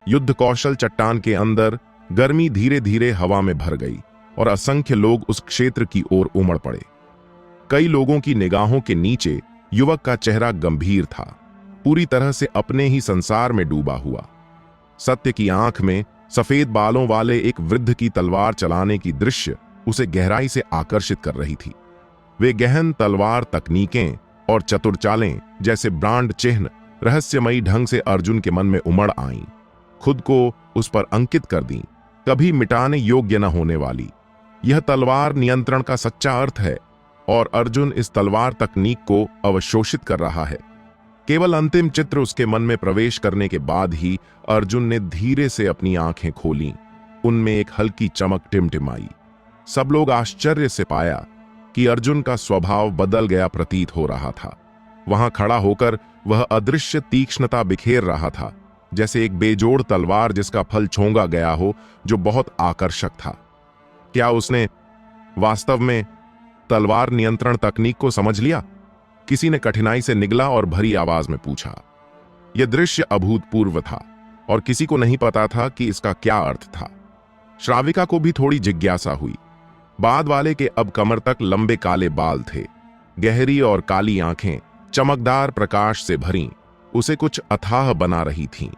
युद्ध कौशल चट्टान के अंदर गर्मी धीरे धीरे हवा में भर गई और असंख्य लोग उस क्षेत्र की ओर उमड़ पड़े। कई लोगों की निगाहों के नीचे युवक का चेहरा गंभीर था, पूरी तरह से अपने ही संसार में डूबा हुआ। सत्य की आंख में सफेद बालों वाले एक वृद्ध की तलवार चलाने की दृश्य उसे गहराई से आकर्षित कर रही थी। वे गहन तलवार तकनीकें और चतुर चालें जैसे ब्रांड चिन्ह रहस्यमयी ढंग से अर्जुन के मन में उमड़ आईं, खुद को उस पर अंकित कर दी, कभी मिटाने योग्य न होने वाली। यह तलवार नियंत्रण का सच्चा अर्थ है और अर्जुन इस तलवार तकनीक को अवशोषित कर रहा है। केवल अंतिम चित्र उसके मन में प्रवेश करने के बाद ही अर्जुन ने धीरे से अपनी आंखें खोलीं। उनमें एक हल्की चमक टिमटिमाई। सब लोग आश्चर्य से पाया कि अर्जुन का स्वभाव बदल गया प्रतीत हो रहा था। वहां खड़ा होकर वह अदृश्य तीक्ष्णता बिखेर रहा था, जैसे एक बेजोड़ तलवार जिसका फल छोंगा गया हो, जो बहुत आकर्षक था। क्या उसने वास्तव में तलवार नियंत्रण तकनीक को समझ लिया? किसी ने कठिनाई से निगला और भरी आवाज में पूछा। यह दृश्य अभूतपूर्व था और किसी को नहीं पता था कि इसका क्या अर्थ था। श्राविका को भी थोड़ी जिज्ञासा हुई। बाद वाले के अब कमर तक लंबे काले बाल थे, गहरी और काली आंखें चमकदार प्रकाश से भरीं उसे कुछ अथाह बना रही थीं।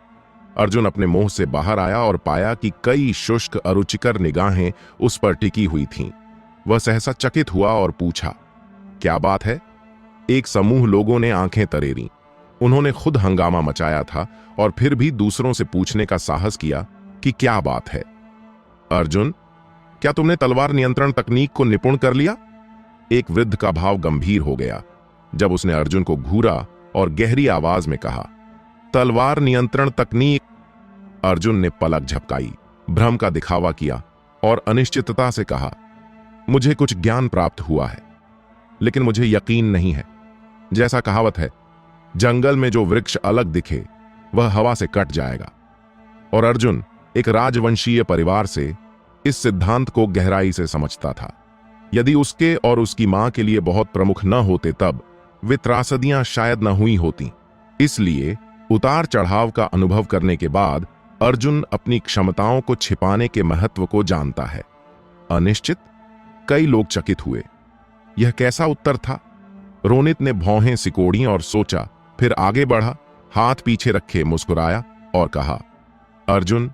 अर्जुन अपने मुंह से बाहर आया और पाया कि कई शुष्क अरुचिकर निगाहें उस पर टिकी हुई थीं। वह सहसा चकित हुआ और पूछा, क्या बात है? एक समूह लोगों ने आंखें तरेरीं। उन्होंने खुद हंगामा मचाया था और फिर भी दूसरों से पूछने का साहस किया कि क्या बात है। अर्जुन, क्या तुमने तलवार नियंत्रण तकनीक को निपुण कर लिया? एक वृद्ध का भाव गंभीर हो गया जब उसने अर्जुन को घूरा और गहरी आवाज में कहा, तलवार नियंत्रण तकनीक। अर्जुन ने पलक झपकाई, भ्रम का दिखावा किया और अनिश्चितता से कहा, मुझे कुछ ज्ञान प्राप्त हुआ है, लेकिन मुझे यकीन नहीं है। जैसा कहावत है, जंगल में जो वृक्ष अलग दिखे वह हवा से कट जाएगा। और अर्जुन एक राजवंशीय परिवार से इस सिद्धांत को गहराई से समझता था। यदि उसके और उसकी मां के लिए बहुत प्रमुख न होते तब वे त्रासदियां शायद न हुई होती। इसलिए उतार चढ़ाव का अनुभव करने के बाद अर्जुन अपनी क्षमताओं को छिपाने के महत्व को जानता है। अनिश्चित। कई लोग चकित हुए। यह कैसा उत्तर था? रोनित ने भौहें सिकोड़ी और सोचा, फिर आगे बढ़ा, हाथ पीछे रखे मुस्कुराया और कहा, अर्जुन,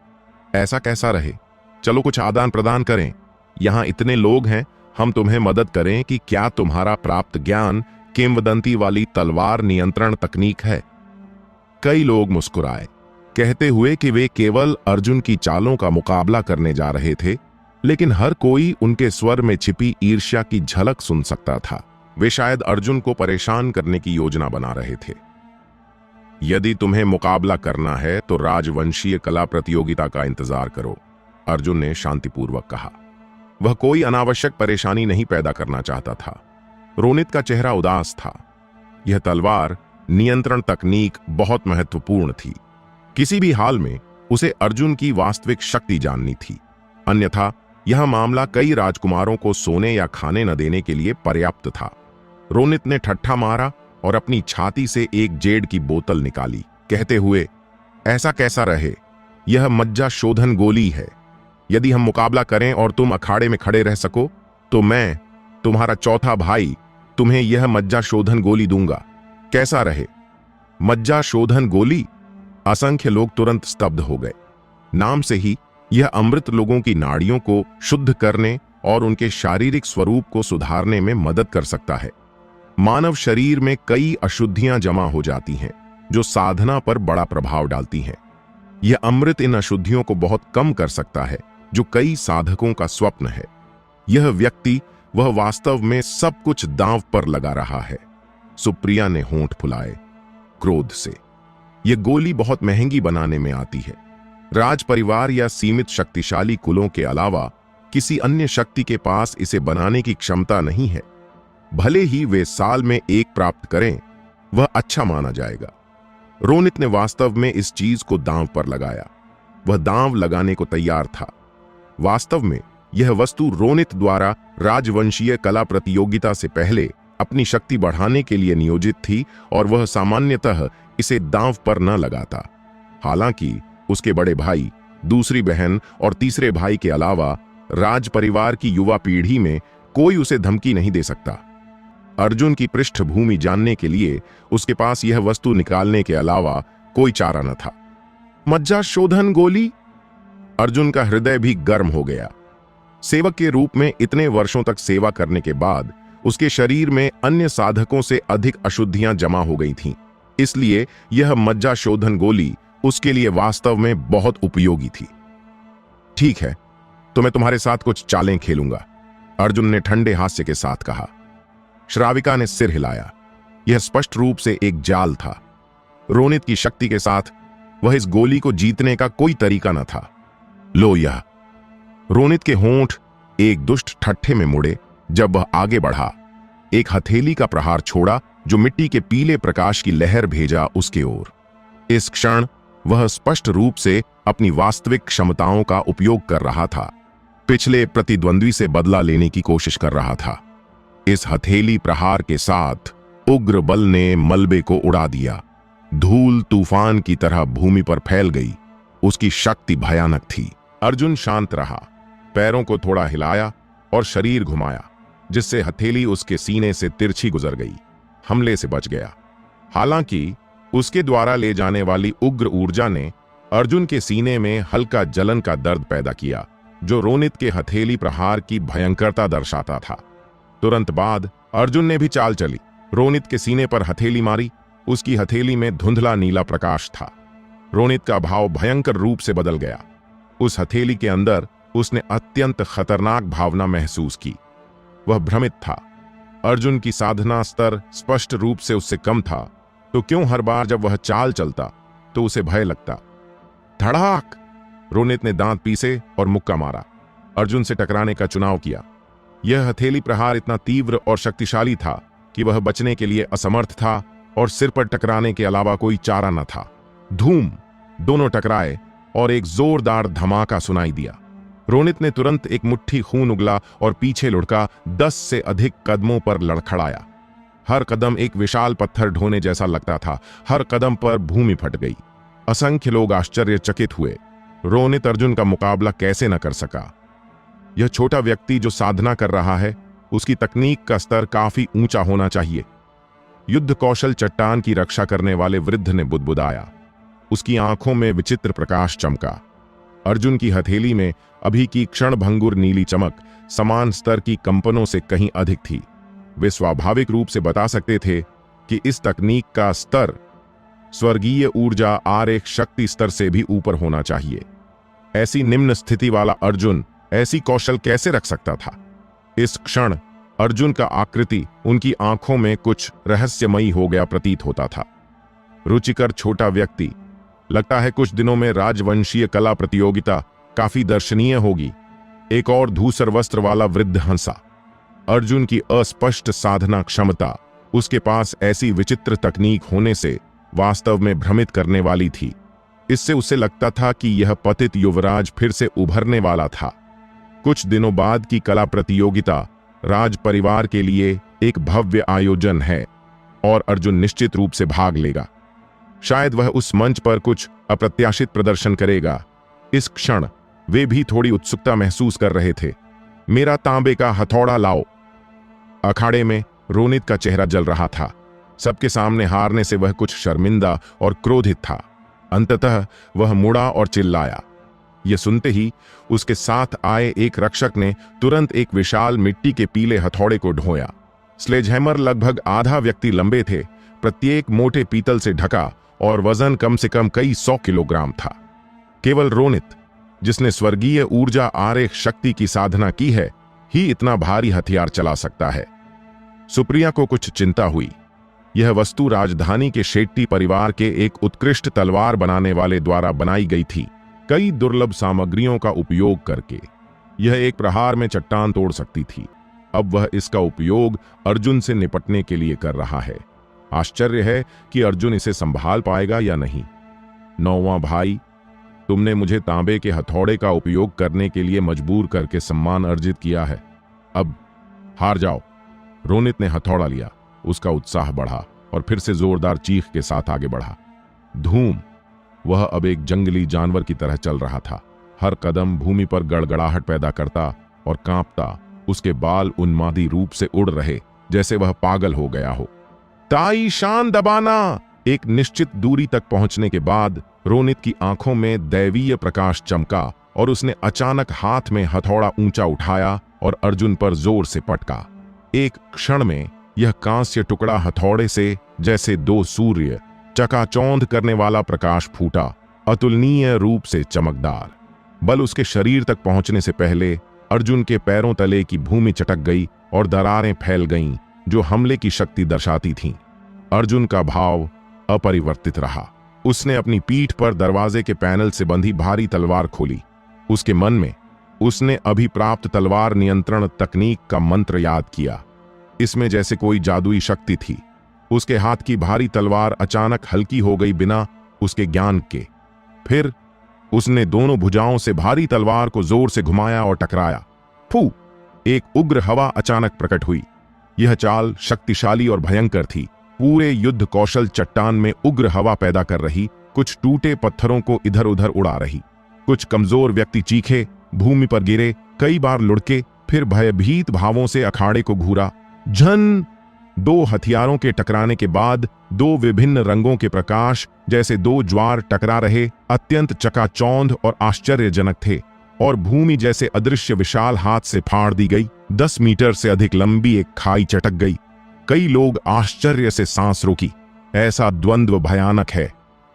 ऐसा कैसा रहे? चलो कुछ आदान प्रदान करें। यहां इतने लोग हैं, हम तुम्हें मदद करें कि क्या तुम्हारा प्राप्त ज्ञान किंवदंती वाली तलवार नियंत्रण तकनीक है? कई लोग मुस्कुराए, कहते हुए कि वे केवल अर्जुन की चालों का मुकाबला करने जा रहे थे, लेकिन हर कोई उनके स्वर में छिपी ईर्ष्या की झलक सुन सकता था। वे शायद अर्जुन को परेशान करने की योजना बना रहे थे। यदि तुम्हें मुकाबला करना है तो राजवंशीय कला प्रतियोगिता का इंतजार करो, अर्जुन ने शांतिपूर्वक कहा। वह कोई अनावश्यक परेशानी नहीं पैदा करना चाहता था। रोनित का चेहरा उदास था। यह तलवार नियंत्रण तकनीक बहुत महत्वपूर्ण थी। किसी भी हाल में उसे अर्जुन की वास्तविक शक्ति जाननी थी, अन्यथा यह मामला कई राजकुमारों को सोने या खाने न देने के लिए पर्याप्त था। रोनित ने ठट्ठा मारा और अपनी छाती से एक जेड की बोतल निकाली, कहते हुए, ऐसा कैसा रहे? यह मज्जा शोधन गोली है। यदि हम मुकाबला करें और तुम अखाड़े में खड़े रह सको तो मैं, तुम्हारा चौथा भाई, तुम्हें यह मज्जा शोधन गोली दूंगा। कैसा रहे? मज्जा शोधन गोली? असंख्य लोग तुरंत स्तब्ध हो गए। नाम से ही यह अमृत लोगों की नाड़ियों को शुद्ध करने और उनके शारीरिक स्वरूप को सुधारने में मदद कर सकता है। मानव शरीर में कई अशुद्धियां जमा हो जाती हैं जो साधना पर बड़ा प्रभाव डालती हैं। यह अमृत इन अशुद्धियों को बहुत कम कर सकता है, जो कई साधकों का स्वप्न है। यह व्यक्ति, वह वास्तव में सब कुछ दांव पर लगा रहा है। सुप्रिया ने होंठ फुलाए क्रोध से। यह गोली बहुत महंगी बनाने में आती है। राज परिवार या सीमित शक्तिशाली कुलों के अलावा किसी अन्य शक्ति के पास इसे बनाने की क्षमता नहीं है। भले ही वे साल में एक प्राप्त करें, वह अच्छा माना जाएगा। रोनित ने वास्तव में इस चीज को दांव पर लगाया। वह दांव लगाने को तैयार था। वास्तव में यह वस्तु रोनित द्वारा राजवंशीय कला प्रतियोगिता से पहले अपनी शक्ति बढ़ाने के लिए नियोजित थी और वह सामान्यतः इसे दांव पर न लगाता। हालांकि उसके बड़े भाई, दूसरी बहन और तीसरे भाई के अलावा राज परिवार की युवा पीढ़ी में कोई उसे धमकी नहीं दे सकता। अर्जुन की पृष्ठभूमि जानने के लिए उसके पास यह वस्तु निकालने के अलावा कोई चारा न था। मज्जा शोधन गोली। अर्जुन का हृदय भी गर्म हो गया। सेवक के रूप में इतने वर्षों तक सेवा करने के बाद उसके शरीर में अन्य साधकों से अधिक अशुद्धियां जमा हो गई थीं। इसलिए यह मज्जा शोधन गोली उसके लिए वास्तव में बहुत उपयोगी थी। ठीक है, तो मैं तुम्हारे साथ कुछ चालें खेलूंगा, अर्जुन ने ठंडे हास्य के साथ कहा। श्राविका ने सिर हिलाया। यह स्पष्ट रूप से एक जाल था। रोनित की शक्ति के साथ वह इस गोली को जीतने का कोई तरीका न था। लो यह। रोनित के होंठ एक दुष्ट ठट्ठे में मुड़े जब वह आगे बढ़ा, एक हथेली का प्रहार छोड़ा जो मिट्टी के पीले प्रकाश की लहर भेजा उसके ओर। इस क्षण वह स्पष्ट रूप से अपनी वास्तविक क्षमताओं का उपयोग कर रहा था। पिछले प्रतिद्वंद्वी से बदला लेने की कोशिश कर रहा था। इस हथेली प्रहार के साथ उग्र बल ने मलबे को उड़ा दिया। धूल तूफान की तरह भूमि पर फैल गई। उसकी शक्ति भयानक थी। अर्जुन शांत रहा, पैरों को थोड़ा हिलाया और शरीर घुमाया, जिससे हथेली उसके सीने से तिरछी गुजर गई। हमले से बच गया। हालांकि उसके द्वारा ले जाने वाली उग्र ऊर्जा ने अर्जुन के सीने में हल्का जलन का दर्द पैदा किया, जो रोनित के हथेली प्रहार की भयंकरता दर्शाता था। तुरंत बाद अर्जुन ने भी चाल चली। रोनित के सीने पर हथेली मारी। उसकी हथेली में धुंधला नीला प्रकाश था। रोनित का भाव भयंकर रूप से बदल गया। उस हथेली के अंदर उसने अत्यंत खतरनाक भावना महसूस की। वह भ्रमित था। अर्जुन की साधना स्तर स्पष्ट रूप से उससे कम था, तो क्यों हर बार जब वह चाल चलता तो उसे भय लगता। धड़ाक! रोनित ने दांत पीसे और मुक्का मारा। अर्जुन से टकराने का चुनाव किया। यह हथेली प्रहार इतना तीव्र और शक्तिशाली था कि वह बचने के लिए असमर्थ था और सिर पर टकराने के अलावा कोई चारा न था। धूम! दोनों टकराए और एक जोरदार धमाका सुनाई दिया। रोनित ने तुरंत एक मुट्ठी खून उगला और पीछे लुढ़का 10 से अधिक कदमों पर लड़खड़ाया। हर कदम एक विशाल पत्थर ढोने जैसा लगता था। हर कदम पर भूमि फट गई। असंख्य लोग आश्चर्यचकित हुए। रोनित अर्जुन का मुकाबला कैसे न कर सका। यह छोटा व्यक्ति जो साधना कर रहा है, उसकी तकनीक का स्तर काफी ऊंचा होना चाहिए। युद्ध कौशल चट्टान की रक्षा करने वाले वृद्ध ने बुदबुदाया। उसकी आंखों में विचित्र प्रकाश चमका। अर्जुन की हथेली में अभी की क्षणभंगुर नीली चमक समान स्तर की कंपनों से कहीं अधिक थी। वे स्वाभाविक रूप से बता सकते थे कि इस तकनीक का स्तर स्वर्गीय ऊर्जा आरेख शक्ति स्तर से भी ऊपर होना चाहिए। ऐसी निम्न स्थिति वाला अर्जुन ऐसी कौशल कैसे रख सकता था? इस क्षण अर्जुन का आकृति उनकी आंखों में कुछ रहस्यमयी हो गया प्रतीत होता था। रुचिकर छोटा व्यक्ति, लगता है कुछ दिनों में राजवंशीय कला प्रतियोगिता काफी दर्शनीय होगी। एक और धूसर वस्त्र वाला वृद्ध हंसा। अर्जुन की अस्पष्ट साधना क्षमता उसके पास ऐसी विचित्र तकनीक होने से वास्तव में भ्रमित करने वाली थी। इससे उसे लगता था कि यह पतित युवराज फिर से उभरने वाला था। कुछ दिनों बाद की कला प्रतियोगिता राज परिवार के लिए एक भव्य आयोजन है और अर्जुन निश्चित रूप से भाग लेगा। शायद वह उस मंच पर कुछ अप्रत्याशित प्रदर्शन करेगा। इस क्षण वे भी थोड़ी उत्सुकता महसूस कर रहे थे। मेरा तांबे का हथौड़ा लाओ। अखाड़े में रोनित का चेहरा जल रहा था। सबके सामने हारने से वह कुछ शर्मिंदा और क्रोधित था। अंततः वह मुड़ा और चिल्लाया। यह सुनते ही उसके साथ आए एक रक्षक ने तुरंत एक विशाल मिट्टी के पीले हथौड़े को ढोया। स्लेजहैमर लगभग आधा व्यक्ति लंबे थे, प्रत्येक मोटे पीतल से ढका और वजन कम से कम कई 100 किलोग्राम था। केवल रोनित, जिसने स्वर्गीय ऊर्जा आरेख शक्ति की साधना की है, ही इतना भारी हथियार चला सकता है। सुप्रिया को कुछ चिंता हुई। यह वस्तु राजधानी के शेट्टी परिवार के एक उत्कृष्ट तलवार बनाने वाले द्वारा बनाई गई थी। कई दुर्लभ सामग्रियों का उपयोग करके यह एक प्रहार में चट्टान तोड़ सकती थी। अब वह इसका उपयोग अर्जुन से निपटने के लिए कर रहा है। आश्चर्य है कि अर्जुन इसे संभाल पाएगा या नहीं। नौवां भाई, तुमने मुझे तांबे के हथौड़े का उपयोग करने के लिए मजबूर करके सम्मान अर्जित किया है। अब हार जाओ। रोनित ने हथौड़ा लिया। उसका उत्साह बढ़ा और फिर से जोरदार चीख के साथ आगे बढ़ा। धूम! वह अब एक जंगली जानवर की तरह चल रहा था। हर कदम भूमि पर गड़गड़ाहट पैदा करता और कांपता। उसके बाल उन्मादी रूप से उड़ रहे, जैसे वह पागल हो गया हो। ताई, शान दबाना। एक निश्चित दूरी तक पहुंचने के बाद रोनित की आंखों में दैवीय प्रकाश चमका और उसने अचानक हाथ में हथौड़ा ऊंचा उठाया और अर्जुन पर जोर से पटका। एक क्षण में यह कांस्य टुकड़ा हथौड़े से जैसे दो सूर्य चकाचौंध करने वाला प्रकाश फूटा, अतुलनीय रूप से चमकदार। बल उसके शरीर तक पहुंचने से पहले अर्जुन के पैरों तले की भूमि चटक गई और दरारें फैल गईं, जो हमले की शक्ति दर्शाती थीं। अर्जुन का भाव अपरिवर्तित रहा। उसने अपनी पीठ पर दरवाजे के पैनल से बंधी भारी तलवार खोली। उसके मन में उसने अभी प्राप्त तलवार नियंत्रण तकनीक का मंत्र याद किया। इसमें जैसे कोई जादुई शक्ति थी। उसके हाथ की भारी तलवार अचानक हल्की हो गई, बिना उसके ज्ञान के। फिर उसने दोनों भुजाओं से भारी तलवार को जोर से घुमाया और टकराया। फू! एक उग्र हवा अचानक प्रकट हुई। यह चाल शक्तिशाली और भयंकर थी। पूरे युद्ध कौशल चट्टान में उग्र हवा पैदा कर रही, कुछ टूटे पत्थरों को इधर उधर उड़ा रही। कुछ कमजोर व्यक्ति चीखे, भूमि पर गिरे, कई बार लुढ़के, फिर भयभीत भावों से अखाड़े को घूरा। झन! दो हथियारों के टकराने के बाद दो विभिन्न रंगों के प्रकाश जैसे दो ज्वार टकरा रहे, अत्यंत चकाचौंध और आश्चर्यजनक थे। और भूमि जैसे अदृश्य विशाल हाथ से फाड़ दी गई। 10 मीटर से अधिक लंबी एक खाई चटक गई। कई लोग आश्चर्य से सांस रोकी। ऐसा द्वंद्व भयानक है।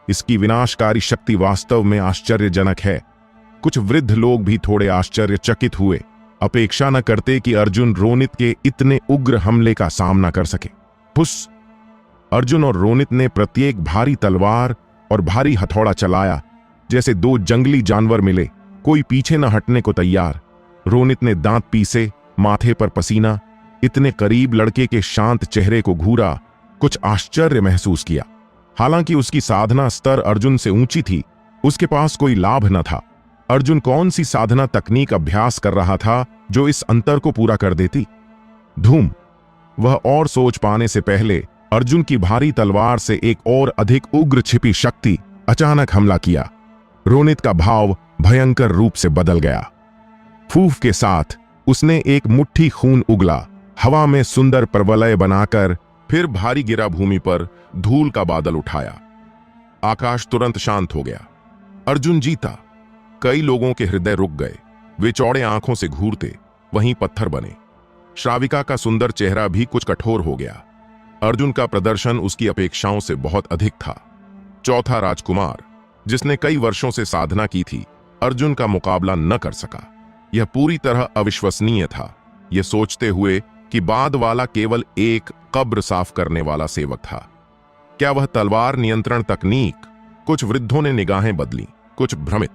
इसकी विनाशकारी शक्ति वास्तव में आश्चर्यजनक है। कुछ वृद्ध लोग भी थोड़े आश्चर्यचकित हुए, अपेक्षा न करते कि अर्जुन रोनित के इतने उग्र हमले का सामना कर सके। फुस! अर्जुन और रोनित ने प्रत्येक भारी तलवार और भारी हथौड़ा चलाया, जैसे दो जंगली जानवर मिले, कोई पीछे न हटने को तैयार। रोनित ने दांत पीसे, माथे पर पसीना, इतने करीब लड़के के शांत चेहरे को घूरा, कुछ आश्चर्य महसूस किया। हालांकि उसकी साधना स्तर अर्जुन से ऊंची थी, उसके पास कोई लाभ न था। अर्जुन कौन सी साधना तकनीक अभ्यास कर रहा था जो इस अंतर को पूरा कर देती? धूम! वह और सोच पाने से पहले अर्जुन की भारी तलवार से एक और अधिक उग्र छिपी शक्ति अचानक हमला किया। रोनित का भाव भयंकर रूप से बदल गया। फूफ के साथ उसने एक मुट्ठी खून उगला, हवा में सुंदर परवलय बनाकर, फिर भारी गिरा भूमि पर धूल का बादल उठाया। आकाश तुरंत शांत हो गया। अर्जुन जीता। कई लोगों के हृदय रुक गए। वे चौड़े आंखों से घूरते, वहीं पत्थर बने। श्राविका का सुंदर चेहरा भी कुछ कठोर हो गया। अर्जुन का प्रदर्शन उसकी अपेक्षाओं से बहुत अधिक था। चौथा राजकुमार, जिसने कई वर्षों से साधना की थी, अर्जुन का मुकाबला न कर सका। यह पूरी तरह अविश्वसनीय था, यह सोचते हुए कि बाद वाला केवल एक कब्र साफ करने वाला सेवक था। क्या वह तलवार नियंत्रण तकनीक? कुछ वृद्धों ने निगाहें बदली, कुछ भ्रमित।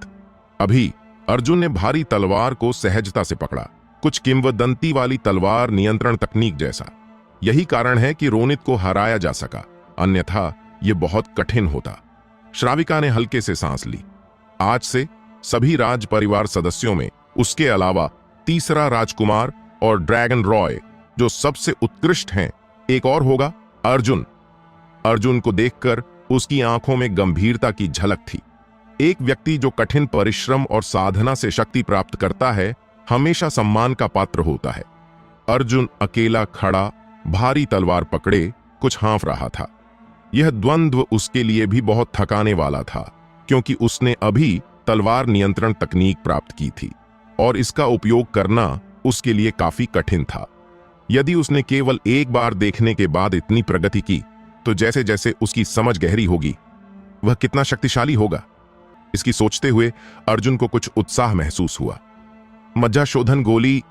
अभी अर्जुन ने भारी तलवार को सहजता से पकड़ा, कुछ किंवदंती वाली तलवार नियंत्रण तकनीक जैसा। यही कारण है कि रोनित को हराया जा सका, अन्यथा यह बहुत कठिन होता। श्राविका ने हल्के से सांस ली। आज से सभी राज परिवार सदस्यों में उसके अलावा तीसरा राजकुमार और ड्रैगन रॉय, जो सबसे उत्कृष्ट हैं, एक और होगा, अर्जुन। अर्जुन को देखकर उसकी आंखों में गंभीरता की झलक थी। एक व्यक्ति जो कठिन परिश्रम और साधना से शक्ति प्राप्त करता है, हमेशा सम्मान का पात्र होता है। अर्जुन अकेला खड़ा, भारी तलवार पकड़े, कुछ हाँफ रहा था। यह द्वंद्व उसके लिए भी बहुत थकाने वाला था, क्योंकि उसने अभी तलवार नियंत्रण तकनीक प्राप्त की थी और इसका उपयोग करना उसके लिए काफी कठिन था। यदि उसने केवल एक बार देखने के बाद इतनी प्रगति की, तो जैसे जैसे उसकी समझ गहरी होगी, वह कितना शक्तिशाली होगा। इसकी सोचते हुए अर्जुन को कुछ उत्साह महसूस हुआ। मज्जाशोधन गोली।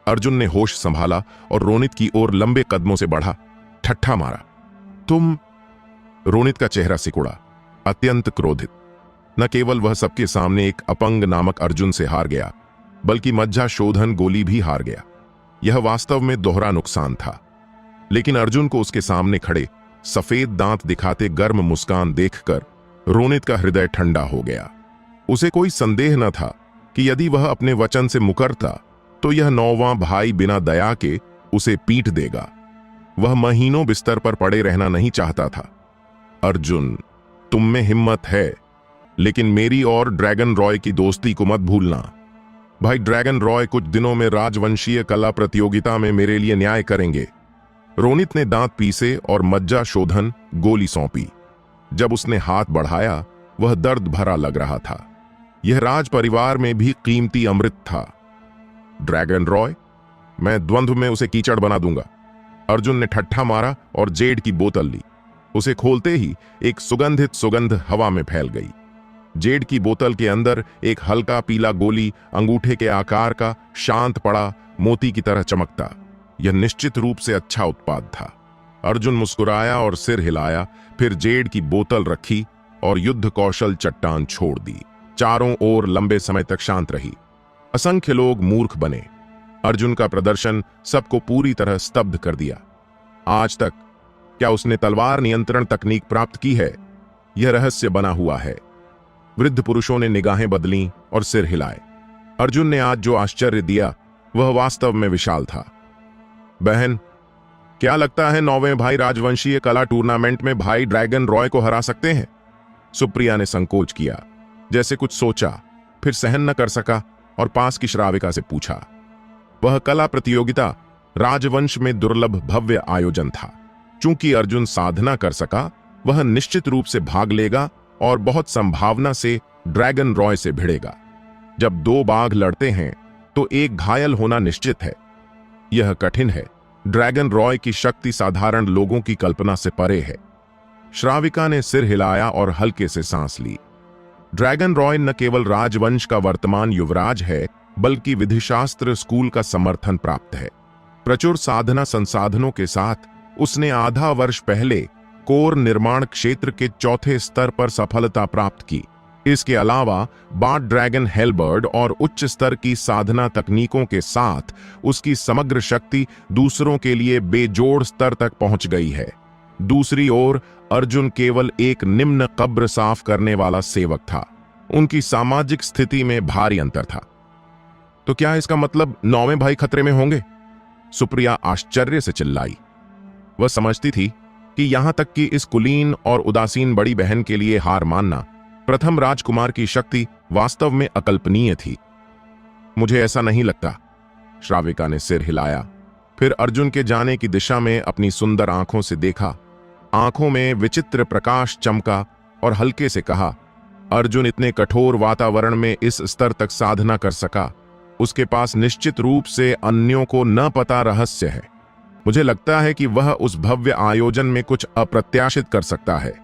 अर्जुन ने होश संभाला और रोनित की ओर लंबे कदमों से बढ़ा, ठट्ठा मारा। तुम? रोनित का चेहरा सिकुड़ा, अत्यंत क्रोधित। न केवल वह सबके सामने एक अपंग नामक अर्जुन से हार गया, बल्कि मज्जाशोधन गोली भी हार गया। यह वास्तव में दोहरा नुकसान था। लेकिन अर्जुन को उसके सामने खड़े सफेद दांत दिखाते गर्म मुस्कान देखकर रोनित का हृदय ठंडा हो गया। उसे कोई संदेह न था कि यदि वह अपने वचन से मुकरता तो यह नौवां भाई बिना दया के उसे पीट देगा। वह महीनों बिस्तर पर पड़े रहना नहीं चाहता था। अर्जुन, तुम में हिम्मत है, लेकिन मेरी और ड्रैगन रॉय की दोस्ती को मत भूलना। भाई ड्रैगन रॉय कुछ दिनों में राजवंशीय कला प्रतियोगिता में मेरे लिए न्याय करेंगे। रोनित ने दांत पीसे और मज्जा शोधन गोली सौंपी। जब उसने हाथ बढ़ाया वह दर्द भरा लग रहा था। यह राज परिवार में भी कीमती अमृत था। ड्रैगन रॉय, मैं द्वंद्व में उसे कीचड़ बना दूंगा। अर्जुन ने ठट्ठा मारा और जेड की बोतल ली। उसे खोलते ही एक सुगंधित सुगंध हवा में फैल गई। जेड की बोतल के अंदर एक हल्का पीला गोली अंगूठे के आकार का, शांत पड़ा, मोती की तरह चमकता। यह निश्चित रूप से अच्छा उत्पाद था। अर्जुन मुस्कुराया और सिर हिलाया, फिर जेड की बोतल रखी और युद्ध कौशल चट्टान छोड़ दी। चारों ओर लंबे समय तक शांत रही। असंख्य लोग मूर्ख बने। अर्जुन का प्रदर्शन सबको पूरी तरह स्तब्ध कर दिया। आज तक क्या उसने तलवार नियंत्रण तकनीक प्राप्त की है? यह रहस्य बना हुआ है। वृद्ध पुरुषों ने निगाहें बदलीं और सिर हिलाए। अर्जुन ने आज जो आश्चर्य दिया वह वास्तव में विशाल था। बहन, क्या लगता है 9वें भाई राजवंशीय कला टूर्नामेंट में भाई ड्रैगन रॉय को हरा सकते हैं? सुप्रिया ने संकोच किया, जैसे कुछ सोचा, फिर सहन न कर सका और पास की श्राविका से पूछा। वह कला प्रतियोगिता राजवंश में दुर्लभ भव्य आयोजन था। चूंकि अर्जुन साधना कर सका, वह निश्चित रूप से भाग लेगा और बहुत संभावना से ड्रैगन रॉय से भिड़ेगा। जब दो बाघ लड़ते हैं तो एक घायल होना निश्चित है। यह कठिन है। ड्रैगन रॉय की शक्ति साधारण लोगों की कल्पना से परे है। श्राविका ने सिर हिलाया और हल्के से सांस ली। ड्रैगन रॉय न केवल राजवंश का वर्तमान युवराज है, बल्कि विधिशास्त्र स्कूल का समर्थन प्राप्त है। प्रचुर साधना संसाधनों के साथ उसने आधा वर्ष पहले कोर निर्माण क्षेत्र के चौथे स्तर पर सफलता प्राप्त की। इसके अलावा बाड ड्रैगन हेलबर्ड और उच्च स्तर की साधना तकनीकों के साथ उसकी समग्र शक्ति दूसरों के लिए बेजोड़ स्तर तक पहुंच गई है। दूसरी ओर अर्जुन केवल एक निम्न कब्र साफ करने वाला सेवक था। उनकी सामाजिक स्थिति में भारी अंतर था। तो क्या इसका मतलब 9वें भाई खतरे में होंगे? सुप्रिया आश्चर्य से चिल्लाई। वह समझती थी कि यहां तक कि इस कुलीन और उदासीन बड़ी बहन के लिए हार मानना प्रथम राजकुमार की शक्ति वास्तव में अकल्पनीय थी। मुझे ऐसा नहीं लगता। श्राविका ने सिर हिलाया, फिर अर्जुन के जाने की दिशा में अपनी सुंदर आंखों से देखा। आंखों में विचित्र प्रकाश चमका और हल्के से कहा, अर्जुन इतने कठोर वातावरण में इस स्तर तक साधना कर सका। उसके पास निश्चित रूप से अन्यों को न पता रहस्य है। मुझे लगता है कि वह उस भव्य आयोजन में कुछ अप्रत्याशित कर सकता है।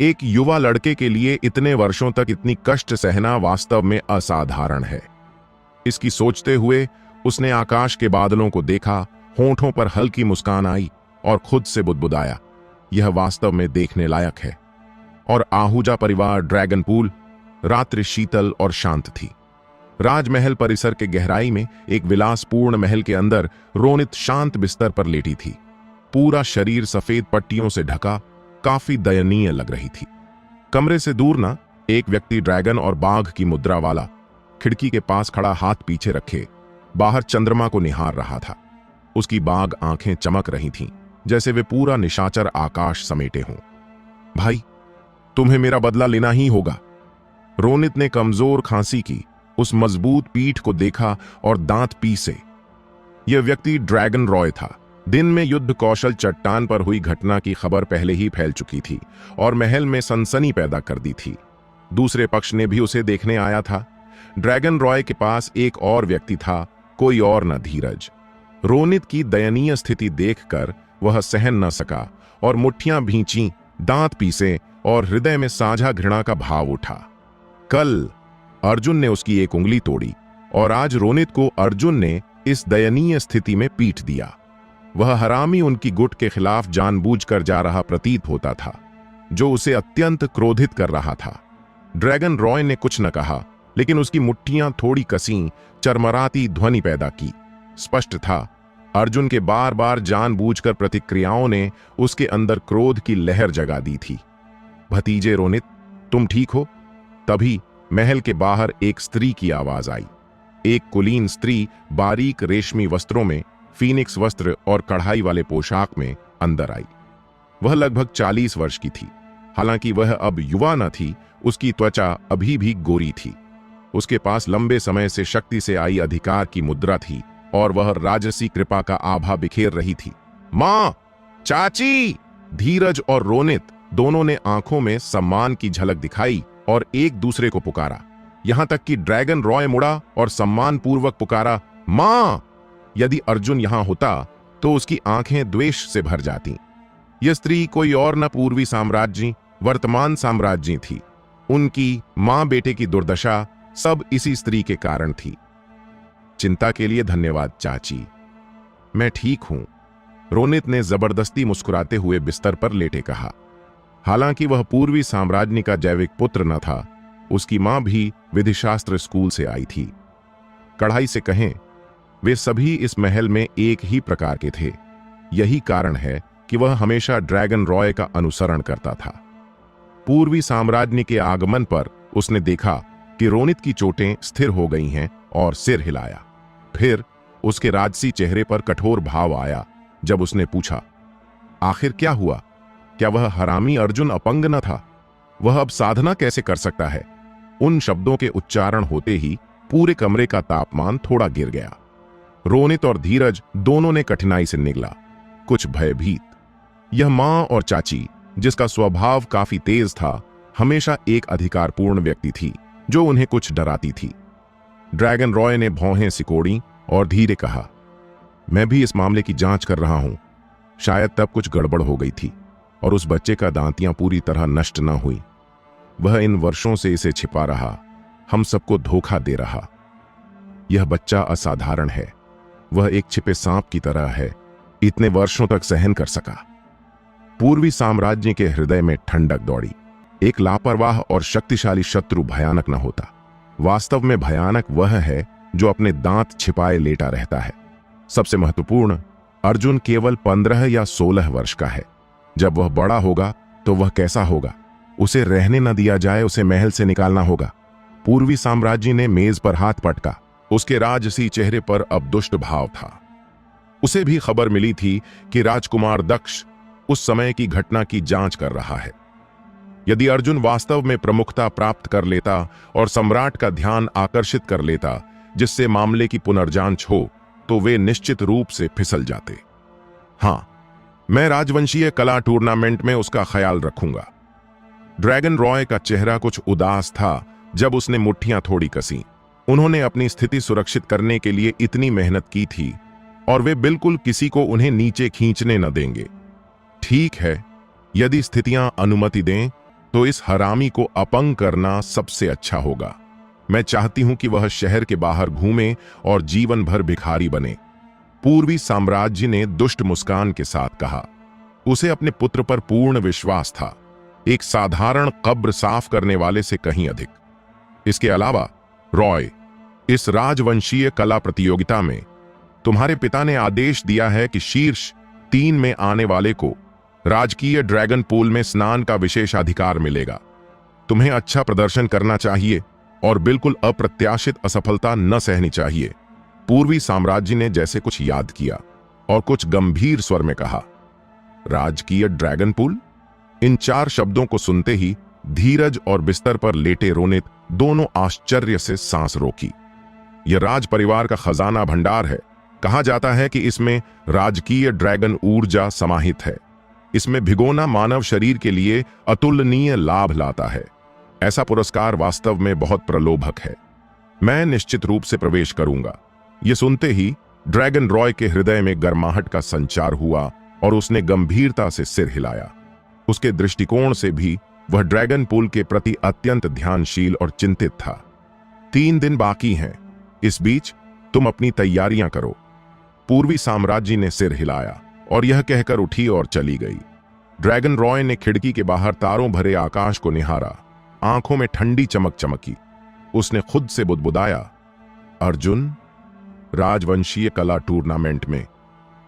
एक युवा लड़के के लिए इतने वर्षों तक इतनी कष्ट सहना वास्तव में असाधारण है। इसकी सोचते हुए उसने आकाश के बादलों को देखा। होंठों पर हल्की मुस्कान आई और खुद से बुदबुदाया, यह वास्तव में देखने लायक है। और आहूजा परिवार ड्रैगन पूल। रात्रि शीतल और शांत थी। राजमहल परिसर के गहराई में एक विलासपूर्ण महल के अंदर रोनित शांत बिस्तर पर लेटी थी। पूरा शरीर सफेद पट्टियों से ढका, काफी दयनीय लग रही थी। कमरे से दूर ना एक व्यक्ति ड्रैगन और बाघ की मुद्रा वाला खिड़की के पास खड़ा हाथ पीछे रखे बाहर चंद्रमा को निहार रहा था। उसकी बाघ आंखें चमक रही थीं, जैसे वे पूरा निशाचर आकाश समेटे हों। भाई, तुम्हें मेरा बदला लेना ही होगा। रोनित ने कमजोर खांसी की, उस मजबूत पीठ को देखा और दांत पीसे। यह व्यक्ति ड्रैगन रॉय था। दिन में युद्ध कौशल चट्टान पर हुई घटना की खबर पहले ही फैल चुकी थी और महल में सनसनी पैदा कर दी थी। दूसरे पक्ष ने भी उसे देखने आया था। ड्रैगन रॉय के पास एक और व्यक्ति था, कोई और न धीरज। रोनित की दयनीय स्थिति देखकर वह सहन न सका और मुट्ठियां भींची, दांत पीसे और हृदय में साझा घृणा का भाव उठा। कल अर्जुन ने उसकी एक उंगली तोड़ी और आज रोनित को अर्जुन ने इस दयनीय स्थिति में पीट दिया। वह हरामी उनकी गुट के खिलाफ जानबूझकर जा रहा प्रतीत होता था, जो उसे अत्यंत क्रोधित कर रहा था। ड्रैगन रॉय ने कुछ न कहा, लेकिन उसकी मुट्ठियां थोड़ी कसीं, चरमराती ध्वनि पैदा की। स्पष्ट था, अर्जुन के बार बार जानबूझकर प्रतिक्रियाओं ने उसके अंदर क्रोध की लहर जगा दी थी। भतीजे रोनित, तुम ठीक हो? तभी महल के बाहर एक स्त्री की आवाज आई। एक कुलीन स्त्री बारीक रेशमी वस्त्रों में, फीनिक्स वस्त्र और कढ़ाई वाले पोशाक में अंदर आई। वह लगभग 40 वर्ष की थी। हालांकि वह अब युवा न थी, उसकी त्वचा अभी भी गोरी थी। उसके पास लंबे समय से शक्ति से आई अधिकार की मुद्रा थी और वह राजसी कृपा का आभा बिखेर रही थी। मां, चाची! धीरज और रोनित दोनों ने आंखों में सम्मान की झलक दिखाई और एक दूसरे को पुकारा। यहां तक कि ड्रैगन रॉय मुड़ा और सम्मान पूर्वक पुकारा, मां! यदि अर्जुन यहां होता तो उसकी आंखें द्वेष से भर जाती। यह स्त्री कोई और न पूर्वी साम्राज्य, वर्तमान साम्राज्य थी। उनकी मां बेटे की दुर्दशा सब इसी स्त्री के कारण थी। चिंता के लिए धन्यवाद चाची, मैं ठीक हूं, रोनित ने जबरदस्ती मुस्कुराते हुए बिस्तर पर लेटे कहा। हालांकि वह पूर्वी साम्राज्य का जैविक पुत्र न था, उसकी मां भी विधिशास्त्र स्कूल से आई थी। कढ़ाई से कहें, वे सभी इस महल में एक ही प्रकार के थे। यही कारण है कि वह हमेशा ड्रैगन रॉय का अनुसरण करता था। पूर्वी साम्राज्य के आगमन पर उसने देखा कि रोनित की चोटें स्थिर हो गई हैं और सिर हिलाया। फिर उसके राजसी चेहरे पर कठोर भाव आया जब उसने पूछा, आखिर क्या हुआ? क्या वह हरामी अर्जुन अपंग न था? वह अब साधना कैसे कर सकता है? उन शब्दों के उच्चारण होते ही पूरे कमरे का तापमान थोड़ा गिर गया। रोनित और धीरज दोनों ने कठिनाई से निगला, कुछ भयभीत। यह मां और चाची, जिसका स्वभाव काफी तेज था, हमेशा एक अधिकारपूर्ण व्यक्ति थी जो उन्हें कुछ डराती थी। ड्रैगन रॉय ने भौहें सिकोड़ी और धीरे कहा, मैं भी इस मामले की जांच कर रहा हूं। शायद तब कुछ गड़बड़ हो गई थी और उस बच्चे का दांतियां पूरी तरह नष्ट न हुई। वह इन वर्षों से इसे छिपा रहा, हम सबको धोखा दे रहा। यह बच्चा असाधारण है, वह एक छिपे सांप की तरह है, इतने वर्षों तक सहन कर सका। पूर्वी साम्राज्य के हृदय में ठंडक दौड़ी। एक लापरवाह और शक्तिशाली शत्रु भयानक न होता, वास्तव में भयानक वह है जो अपने दांत छिपाए लेटा रहता है। सबसे महत्वपूर्ण, अर्जुन केवल 15 या 16 वर्ष का है। जब वह बड़ा होगा तो वह कैसा होगा? उसे रहने न दिया जाए, उसे महल से निकालना होगा। पूर्वी साम्राज्य ने मेज पर हाथ पटका। उसके राजसी चेहरे पर अब दुष्ट भाव था। उसे भी खबर मिली थी कि राजकुमार दक्ष उस समय की घटना की जांच कर रहा है। यदि अर्जुन वास्तव में प्रमुखता प्राप्त कर लेता और सम्राट का ध्यान आकर्षित कर लेता, जिससे मामले की पुनर्जांच हो, तो वे निश्चित रूप से फिसल जाते। हां, मैं राजवंशीय कला टूर्नामेंट में उसका ख्याल रखूंगा। ड्रैगन रॉय का चेहरा कुछ उदास था जब उसने मुट्ठियां थोड़ी कसी। उन्होंने अपनी स्थिति सुरक्षित करने के लिए इतनी मेहनत की थी और वे बिल्कुल किसी को उन्हें नीचे खींचने न देंगे। ठीक है, यदि स्थितियां अनुमति दें तो इस हरामी को अपंग करना सबसे अच्छा होगा। मैं चाहती हूं कि वह शहर के बाहर घूमे और जीवन भर भिखारी बने। पूर्वी साम्राज्य ने दुष्ट मुस्कान के साथ कहा। उसे अपने पुत्र पर पूर्ण विश्वास था, एक साधारण कब्र साफ करने वाले से कहीं अधिक। इसके अलावा रॉय, इस राजवंशीय कला प्रतियोगिता में तुम्हारे पिता ने आदेश दिया है कि शीर्ष 3 में आने वाले को राजकीय ड्रैगन पूल में स्नान का विशेषाधिकार मिलेगा। तुम्हें अच्छा प्रदर्शन करना चाहिए और बिल्कुल अप्रत्याशित असफलता न सहनी चाहिए। पूर्वी साम्राज्य ने जैसे कुछ याद किया और कुछ गंभीर स्वर में कहा, राजकीय ड्रैगन पूल? इन 4 शब्दों को सुनते ही धीरज और बिस्तर पर लेटे रोनित दोनों आश्चर्य से सांस रोकी। यह राज परिवार का खजाना भंडार है। कहा जाता है कि इसमें राजकीय ड्रैगन ऊर्जा समाहित है। इसमें भिगोना मानव शरीर के लिए अतुलनीय लाभ लाता है। ऐसा पुरस्कार वास्तव में बहुत प्रलोभक है। मैं निश्चित रूप से प्रवेश करूंगा। यह सुनते ही ड्रैगन रॉय के हृदय में गर्माहट का संचार हुआ और उसने गंभीरता से सिर हिलाया। उसके दृष्टिकोण से भी वह ड्रैगन पूल के प्रति अत्यंत ध्यानशील और चिंतित था। 3 दिन बाकी हैं, इस बीच तुम अपनी तैयारियां करो। पूर्वी साम्राज्य ने सिर हिलाया और यह कहकर उठी और चली गई। ड्रैगन रॉय ने खिड़की के बाहर तारों भरे आकाश को निहारा। आंखों में ठंडी चमक चमकी। उसने खुद से बुदबुदाया, अर्जुन, राजवंशीय कला टूर्नामेंट में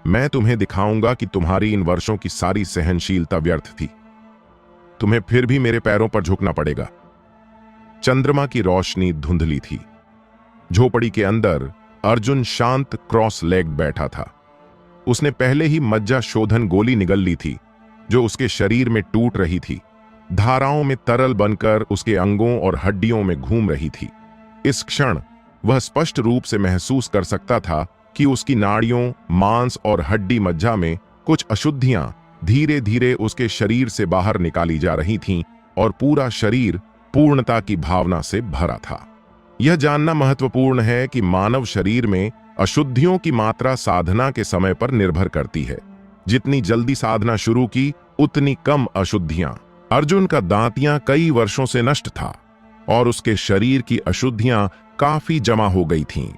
मैं तुम्हें दिखाऊंगा कि तुम्हारी इन वर्षों की सारी सहनशीलता व्यर्थ थी। तुम्हें फिर भी मेरे पैरों पर झुकना पड़ेगा। चंद्रमा की रोशनी धुंधली थी। झोपड़ी के अंदर अर्जुन शांत क्रॉस लेग बैठा था। उसने पहले ही मज्जा शोधन गोली निगल ली थी जो उसके शरीर में टूट रही थी। धाराओं में तरल बनकर उसके अंगों और हड्डियों में घूम रही थी। इस क्षण वह स्पष्ट रूप से महसूस कर सकता था कि उसकी नाड़ियों, मांस और हड्डी मज्जा में कुछ अशुद्धियां धीरे धीरे उसके शरीर से बाहर निकाली जा रही थीं और पूरा शरीर पूर्णता की भावना से भरा था। यह जानना महत्वपूर्ण है कि मानव शरीर में अशुद्धियों की मात्रा साधना के समय पर निर्भर करती है। जितनी जल्दी साधना शुरू की, उतनी कम अशुद्धियां। अर्जुन का दांतियां कई वर्षों से नष्ट था और उसके शरीर की अशुद्धियां काफी जमा हो गई थीं।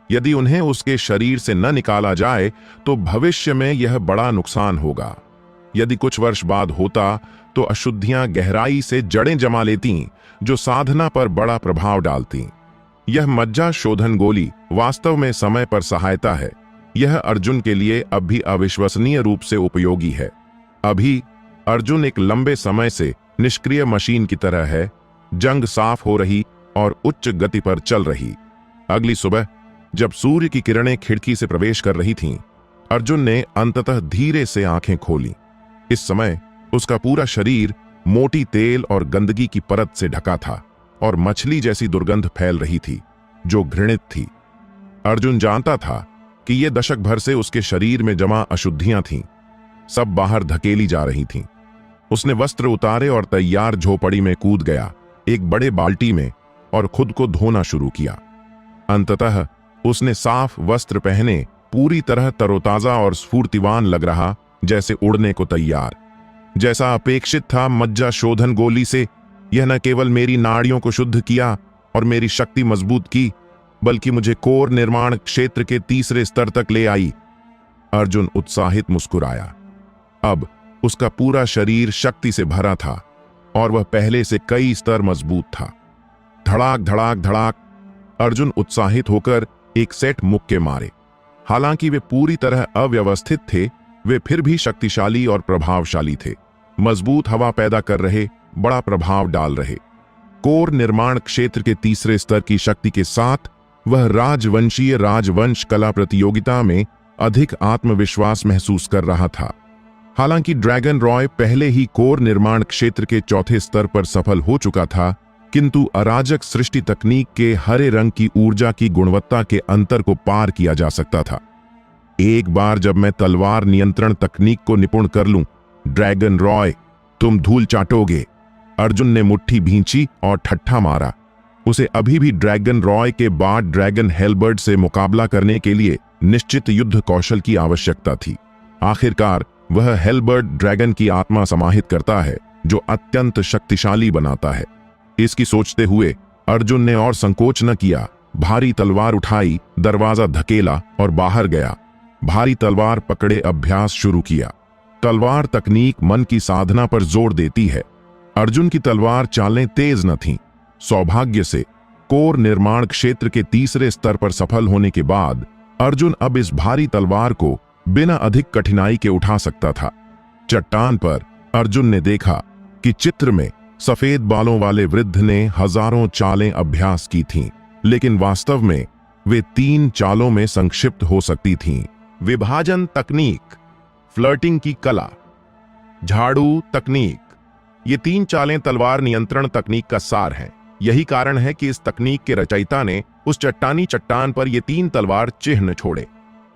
यदि उन्हें उसके शरीर से न निकाला जाए तो भविष्य में यह बड़ा नुकसान होगा। यदि कुछ वर्ष बाद होता तो अशुद्धियां गहराई से जड़ें जमा लेतीं, जो साधना पर बड़ा प्रभाव डालतीं। यह मज्जा शोधन गोली वास्तव में समय पर सहायता है। यह अर्जुन के लिए अब भी अविश्वसनीय रूप से उपयोगी है। अभी अर्जुन एक लंबे समय से निष्क्रिय मशीन की तरह है। जंग साफ हो रही और उच्च गति पर चल रही। अगली सुबह जब सूर्य की किरणें खिड़की से प्रवेश कर रही थीं, अर्जुन ने अंततः धीरे से आंखें खोली। इस समय उसका पूरा शरीर मोटी तेल और गंदगी की परत से ढका था और मछली जैसी दुर्गंध फैल रही थी, जो घृणित थी। अर्जुन जानता था कि यह दशक भर से उसके शरीर में जमा अशुद्धियां थीं, सब बाहर धकेली जा रही थीं। उसने वस्त्र उतारे और तैयार झोपड़ी में कूद गया, एक बड़े बाल्टी में, और खुद को धोना शुरू किया। अंततः उसने साफ वस्त्र पहने पूरी तरह तरोताजा और स्फूर्तिवान लग रहा, जैसे उड़ने को तैयार। जैसा अपेक्षित था, मज्जा शोधन गोली से यह न केवल मेरी नाड़ियों को शुद्ध किया और मेरी शक्ति मजबूत की, बल्कि मुझे कोर निर्माण क्षेत्र के तीसरे स्तर तक ले आई। अर्जुन उत्साहित मुस्कुराया। अब उसका पूरा शरीर शक्ति से भरा था और वह पहले से कई स्तर मजबूत था। धड़ाक धड़ाक धड़ाक अर्जुन उत्साहित होकर एक सेट मुक्के मारे। हालांकि वे पूरी तरह अव्यवस्थित थे, वे फिर भी शक्तिशाली और प्रभावशाली थे। मजबूत हवा पैदा कर रहे, बड़ा प्रभाव डाल रहे। कोर निर्माण क्षेत्र के तीसरे स्तर की शक्ति के साथ वह राजवंशीय राजवंश कला प्रतियोगिता में अधिक आत्मविश्वास महसूस कर रहा था। हालांकि ड्रैगन रॉय पहले ही कोर निर्माण क्षेत्र के चौथे स्तर पर सफल हो चुका था, किंतु अराजक सृष्टि तकनीक के हरे रंग की ऊर्जा की गुणवत्ता के अंतर को पार किया जा सकता था। एक बार जब मैं तलवार नियंत्रण तकनीक को निपुण कर लूं, ड्रैगन रॉय, तुम धूल चाटोगे। अर्जुन ने मुट्ठी भींची और ठट्ठा मारा। उसे अभी भी ड्रैगन रॉय के बाद ड्रैगन हेलबर्ड से मुकाबला करने के लिए निश्चित युद्ध कौशल की आवश्यकता थी। आखिरकार वह हेलबर्ड ड्रैगन की आत्मा समाहित करता है, जो अत्यंत शक्तिशाली बनाता है। इसकी सोचते हुए अर्जुन ने और संकोच न किया। भारी तलवार उठाई, दरवाजा धकेला और बाहर गया। भारी तलवार पकड़े अभ्यास शुरू किया। तलवार तकनीक मन की साधना पर जोर देती है। अर्जुन की तलवार चालें तेज न थीं। सौभाग्य से कोर निर्माण क्षेत्र के तीसरे स्तर पर सफल होने के बाद अर्जुन अब इस भारी तलवार को बिना अधिक कठिनाई के उठा सकता था। चट्टान पर अर्जुन ने देखा कि चित्र में सफेद बालों वाले वृद्ध ने हजारों चालें अभ्यास की थीं, लेकिन वास्तव में वे 3 चालों में संक्षिप्त हो सकती थीं। विभाजन तकनीक, फ्लर्टिंग की कला, झाड़ू तकनीक, ये 3 चालें तलवार नियंत्रण तकनीक का सार हैं। यही कारण है कि इस तकनीक के रचयिता ने उस चट्टानी चट्टान पर ये 3 तलवार चिन्ह छोड़े।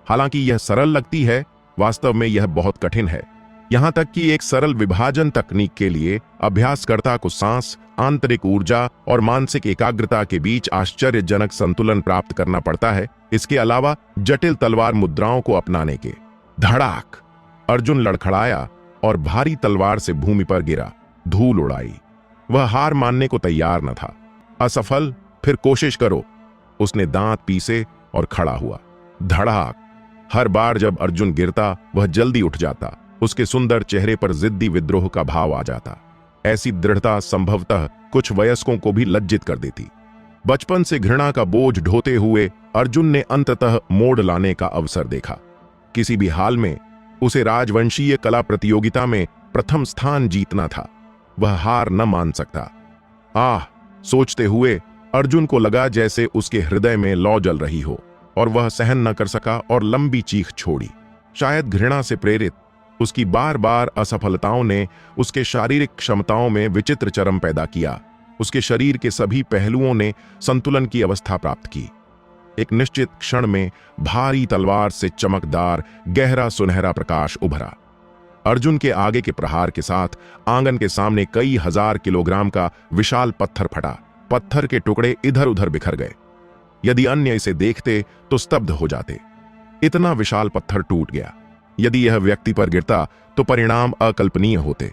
हालांकि यह सरल लगती है, वास्तव में यह बहुत कठिन है। यहां तक कि एक सरल विभाजन तकनीक के लिए अभ्यासकर्ता को सांस, आंतरिक ऊर्जा और मानसिक एकाग्रता के बीच आश्चर्यजनक संतुलन प्राप्त करना पड़ता है। इसके अलावा जटिल तलवार मुद्राओं को अपनाने के। धड़ाक अर्जुन लड़खड़ाया और भारी तलवार से भूमि पर गिरा, धूल उड़ाई। वह हार मानने को तैयार न था। असफल, फिर कोशिश करो। उसने दांत पीसे और खड़ा हुआ। धड़ाक हर बार जब अर्जुन गिरता, वह जल्दी उठ जाता। उसके सुंदर चेहरे पर जिद्दी विद्रोह का भाव आ जाता। ऐसी दृढ़ता संभवतः कुछ वयस्कों को भी लज्जित कर देती। बचपन से घृणा का बोझ ढोते हुए अर्जुन ने अंततः मोड़ लाने का अवसर देखा। किसी भी हाल में उसे राजवंशीय कला प्रतियोगिता में प्रथम स्थान जीतना था। वह हार न मान सकता। सोचते हुए अर्जुन को लगा जैसे उसके हृदय में लौ जल रही हो, और वह सहन न कर सका और लंबी चीख छोड़ी। शायद घृणा से प्रेरित उसकी बार बार असफलताओं ने उसके शारीरिक क्षमताओं में विचित्र चरम पैदा किया। उसके शरीर के सभी पहलुओं ने संतुलन की अवस्था प्राप्त की। एक निश्चित क्षण में भारी तलवार से चमकदार गहरा सुनहरा प्रकाश उभरा। अर्जुन के आगे के प्रहार के साथ आंगन के सामने कई हजार किलोग्राम का विशाल पत्थर फटा। पत्थर के टुकड़े इधर उधर बिखर गए। यदि अन्य इसे देखते तो स्तब्ध हो जाते। इतना विशाल पत्थर टूट गया। यदि यह व्यक्ति पर गिरता तो परिणाम अकल्पनीय होते।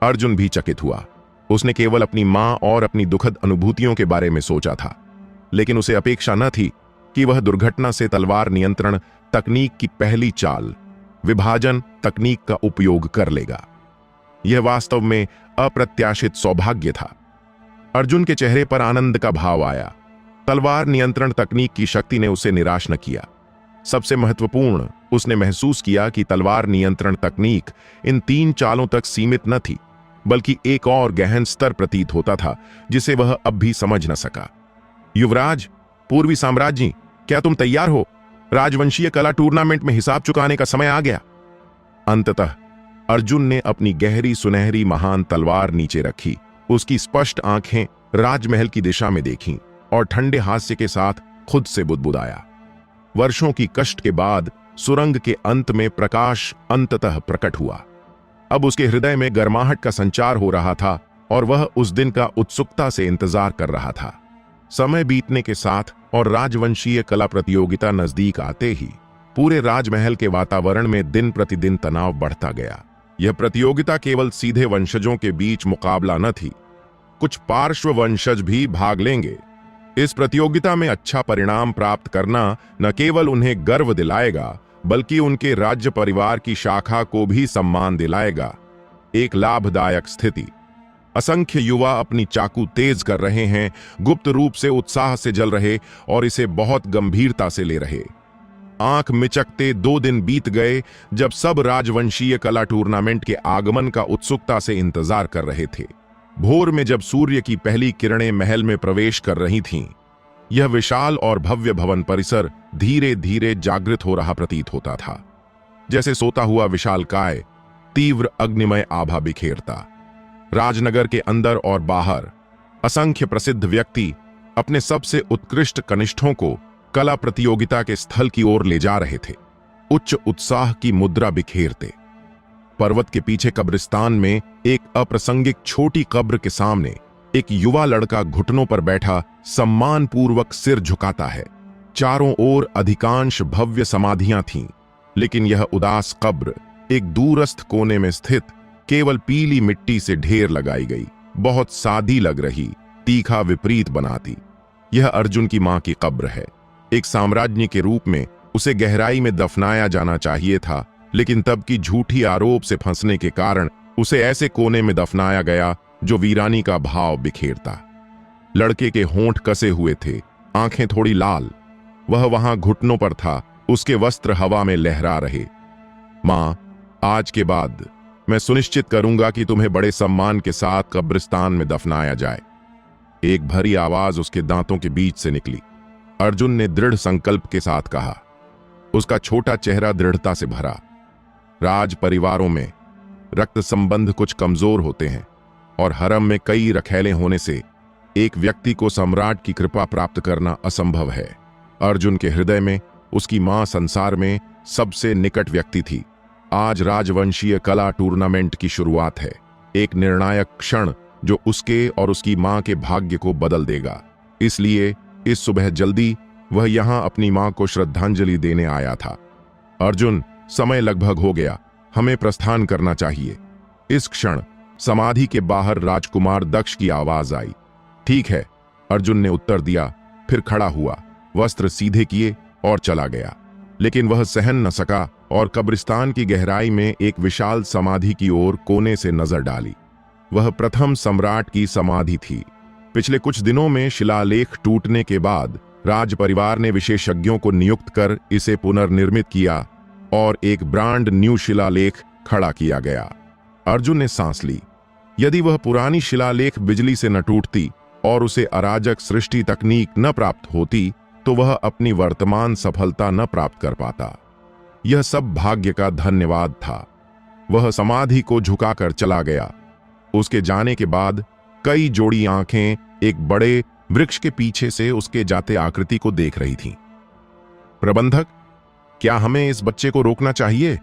अर्जुन भी चकित हुआ। उसने केवल अपनी मां और अपनी दुखद अनुभूतियों के बारे में सोचा था, लेकिन उसे अपेक्षा न थी कि वह दुर्घटना से तलवार नियंत्रण तकनीक की पहली चाल, विभाजन तकनीक का उपयोग कर लेगा। यह वास्तव में अप्रत्याशित सौभाग्य था। अर्जुन के चेहरे पर आनंद का भाव आया। तलवार नियंत्रण तकनीक की शक्ति ने उसे निराश न किया। सबसे महत्वपूर्ण, उसने महसूस किया कि तलवार नियंत्रण तकनीक इन 3 चालों तक सीमित न थी, बल्कि एक और गहन स्तर प्रतीत होता था जिसे वह अब भी समझ न सका। युवराज, पूर्वी साम्राज्ञी, क्या तुम तैयार हो? राजवंशीय कला टूर्नामेंट में हिसाब चुकाने का समय आ गया। अंततः अर्जुन ने अपनी गहरी सुनहरी महान तलवार नीचे रखी। उसकी स्पष्ट आंखें राजमहल की दिशा में देखीं और ठंडे हास्य के साथ खुद से बुदबुदाया। वर्षों की कष्ट के बाद सुरंग के अंत में प्रकाश अंततः प्रकट हुआ। अब उसके हृदय में गर्माहट का संचार हो रहा था और वह उस दिन का उत्सुकता से इंतजार कर रहा था। समय बीतने के साथ और राजवंशीय कला प्रतियोगिता नजदीक आते ही पूरे राजमहल के वातावरण में दिन प्रतिदिन तनाव बढ़ता गया। यह प्रतियोगिता केवल सीधे वंशजों के बीच मुकाबला न थी, कुछ पार्श्व वंशज भी भाग लेंगे। इस प्रतियोगिता में अच्छा परिणाम प्राप्त करना न केवल उन्हें गर्व दिलाएगा, बल्कि उनके राज्य परिवार की शाखा को भी सम्मान दिलाएगा। एक लाभदायक स्थिति। असंख्य युवा अपनी चाकू तेज कर रहे हैं, गुप्त रूप से उत्साह से जल रहे और इसे बहुत गंभीरता से ले रहे। आंख मिचकते 2 दिन बीत गए जब सब राजवंशीय कला टूर्नामेंट के आगमन का उत्सुकता से इंतजार कर रहे थे। भोर में जब सूर्य की पहली किरणें महल में प्रवेश कर रही थीं, यह विशाल और भव्य भवन परिसर धीरे धीरे जागृत हो रहा प्रतीत होता था। जैसे सोता हुआ विशालकाय तीव्र अग्निमय आभा बिखेरता। राजनगर के अंदर और बाहर असंख्य प्रसिद्ध व्यक्ति अपने सबसे उत्कृष्ट कनिष्ठों को कला प्रतियोगिता के स्थल की ओर ले जा रहे थे, उच्च उत्साह की मुद्रा बिखेरते। पर्वत के पीछे कब्रिस्तान में एक अप्रासंगिक छोटी कब्र के सामने एक युवा लड़का घुटनों पर बैठा सम्मानपूर्वक सिर झुकाता है। चारों ओर अधिकांश भव्य समाधियां थीं, लेकिन यह उदास कब्र एक दूरस्थ कोने में स्थित केवल पीली मिट्टी से ढेर लगाई गई, बहुत सादी लग रही, तीखा विपरीत बनाती। यह अर्जुन की मां की कब्र है। एक साम्राज्ञी के रूप में उसे गहराई में दफनाया जाना चाहिए था, लेकिन तब की झूठी आरोप से फंसने के कारण उसे ऐसे कोने में दफनाया गया जो वीरानी का भाव बिखेरता। लड़के के होंठ कसे हुए थे, आंखें थोड़ी लाल। वह वहां घुटनों पर था, उसके वस्त्र हवा में लहरा रहे। मां, आज के बाद मैं सुनिश्चित करूंगा कि तुम्हें बड़े सम्मान के साथ कब्रिस्तान में दफनाया जाए। एक भरी आवाज उसके दांतों के बीच से निकली। अर्जुन ने दृढ़ संकल्प के साथ कहा। उसका छोटा चेहरा दृढ़ता से भरा। राज परिवारों में रक्त संबंध कुछ कमजोर होते हैं और हरम में कई रखैले होने से एक व्यक्ति को सम्राट की कृपा प्राप्त करना असंभव है। अर्जुन के हृदय में उसकी मां संसार में सबसे निकट व्यक्ति थी। आज राजवंशीय कला टूर्नामेंट की शुरुआत है, एक निर्णायक क्षण जो उसके और उसकी मां के भाग्य को बदल देगा। इसलिए इस सुबह जल्दी वह यहां अपनी मां को श्रद्धांजलि देने आया था। अर्जुन, समय लगभग हो गया, हमें प्रस्थान करना चाहिए। इस क्षण समाधि के बाहर राजकुमार दक्ष की आवाज आई। ठीक है, अर्जुन ने उत्तर दिया, फिर खड़ा हुआ, वस्त्र सीधे किए और चला गया। लेकिन वह सहन न सका और कब्रिस्तान की गहराई में एक विशाल समाधि की ओर कोने से नजर डाली। वह प्रथम सम्राट की समाधि थी। पिछले कुछ दिनों में शिलालेख टूटने के बाद राज परिवार ने विशेषज्ञों को नियुक्त कर इसे पुनर्निर्मित किया और एक ब्रांड न्यू शिलालेख खड़ा किया गया। अर्जुन ने सांस ली। यदि वह पुरानी शिलालेख बिजली से न टूटती और उसे अराजक सृष्टि तकनीक न प्राप्त होती, तो वह अपनी वर्तमान सफलता न प्राप्त कर पाता। यह सब भाग्य का धन्यवाद था। वह समाधि को झुकाकर चला गया। उसके जाने के बाद कई जोड़ी आंखें एक बड़े वृक्ष के पीछे से उसके जाते आकृति को देख रही थीं। प्रबंधक, क्या हमें इस बच्चे को रोकना चाहिए?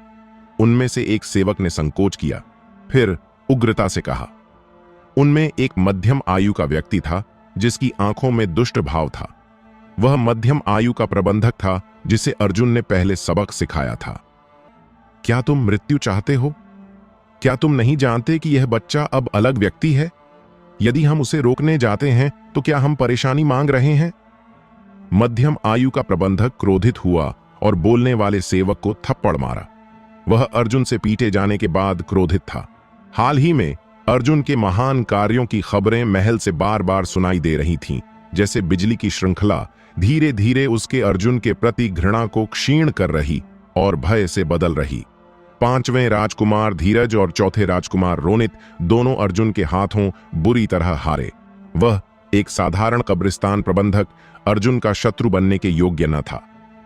उनमें से एक सेवक ने संकोच किया, फिर उग्रता से कहा। उनमें एक मध्यम आयु का व्यक्ति था जिसकी आंखों में दुष्ट भाव था। वह मध्यम आयु का प्रबंधक था जिसे अर्जुन ने पहले सबक सिखाया था। क्या तुम मृत्यु चाहते हो? क्या तुम नहीं जानते कि यह बच्चा अब अलग व्यक्ति है? यदि हम उसे रोकने जाते हैं तो क्या हम परेशानी मांग रहे हैं? मध्यम आयु का प्रबंधक क्रोधित हुआ और बोलने वाले सेवक को थप्पड़ मारा। वह अर्जुन से पीटे जाने के बाद क्रोधित था। हाल ही में अर्जुन के महान कार्यों की खबरें महल से बार बार सुनाई दे रही थीं, जैसे बिजली की श्रृंखला धीरे धीरे उसके अर्जुन के प्रति घृणा को क्षीण कर रही और भय से बदल रही। 5वें राजकुमार धीरज और 4थे राजकुमार रोनित दोनों अर्जुन के हाथों बुरी तरह हारे। वह एक साधारण कब्रिस्तान प्रबंधक अर्जुन का शत्रु बनने के योग्य न था।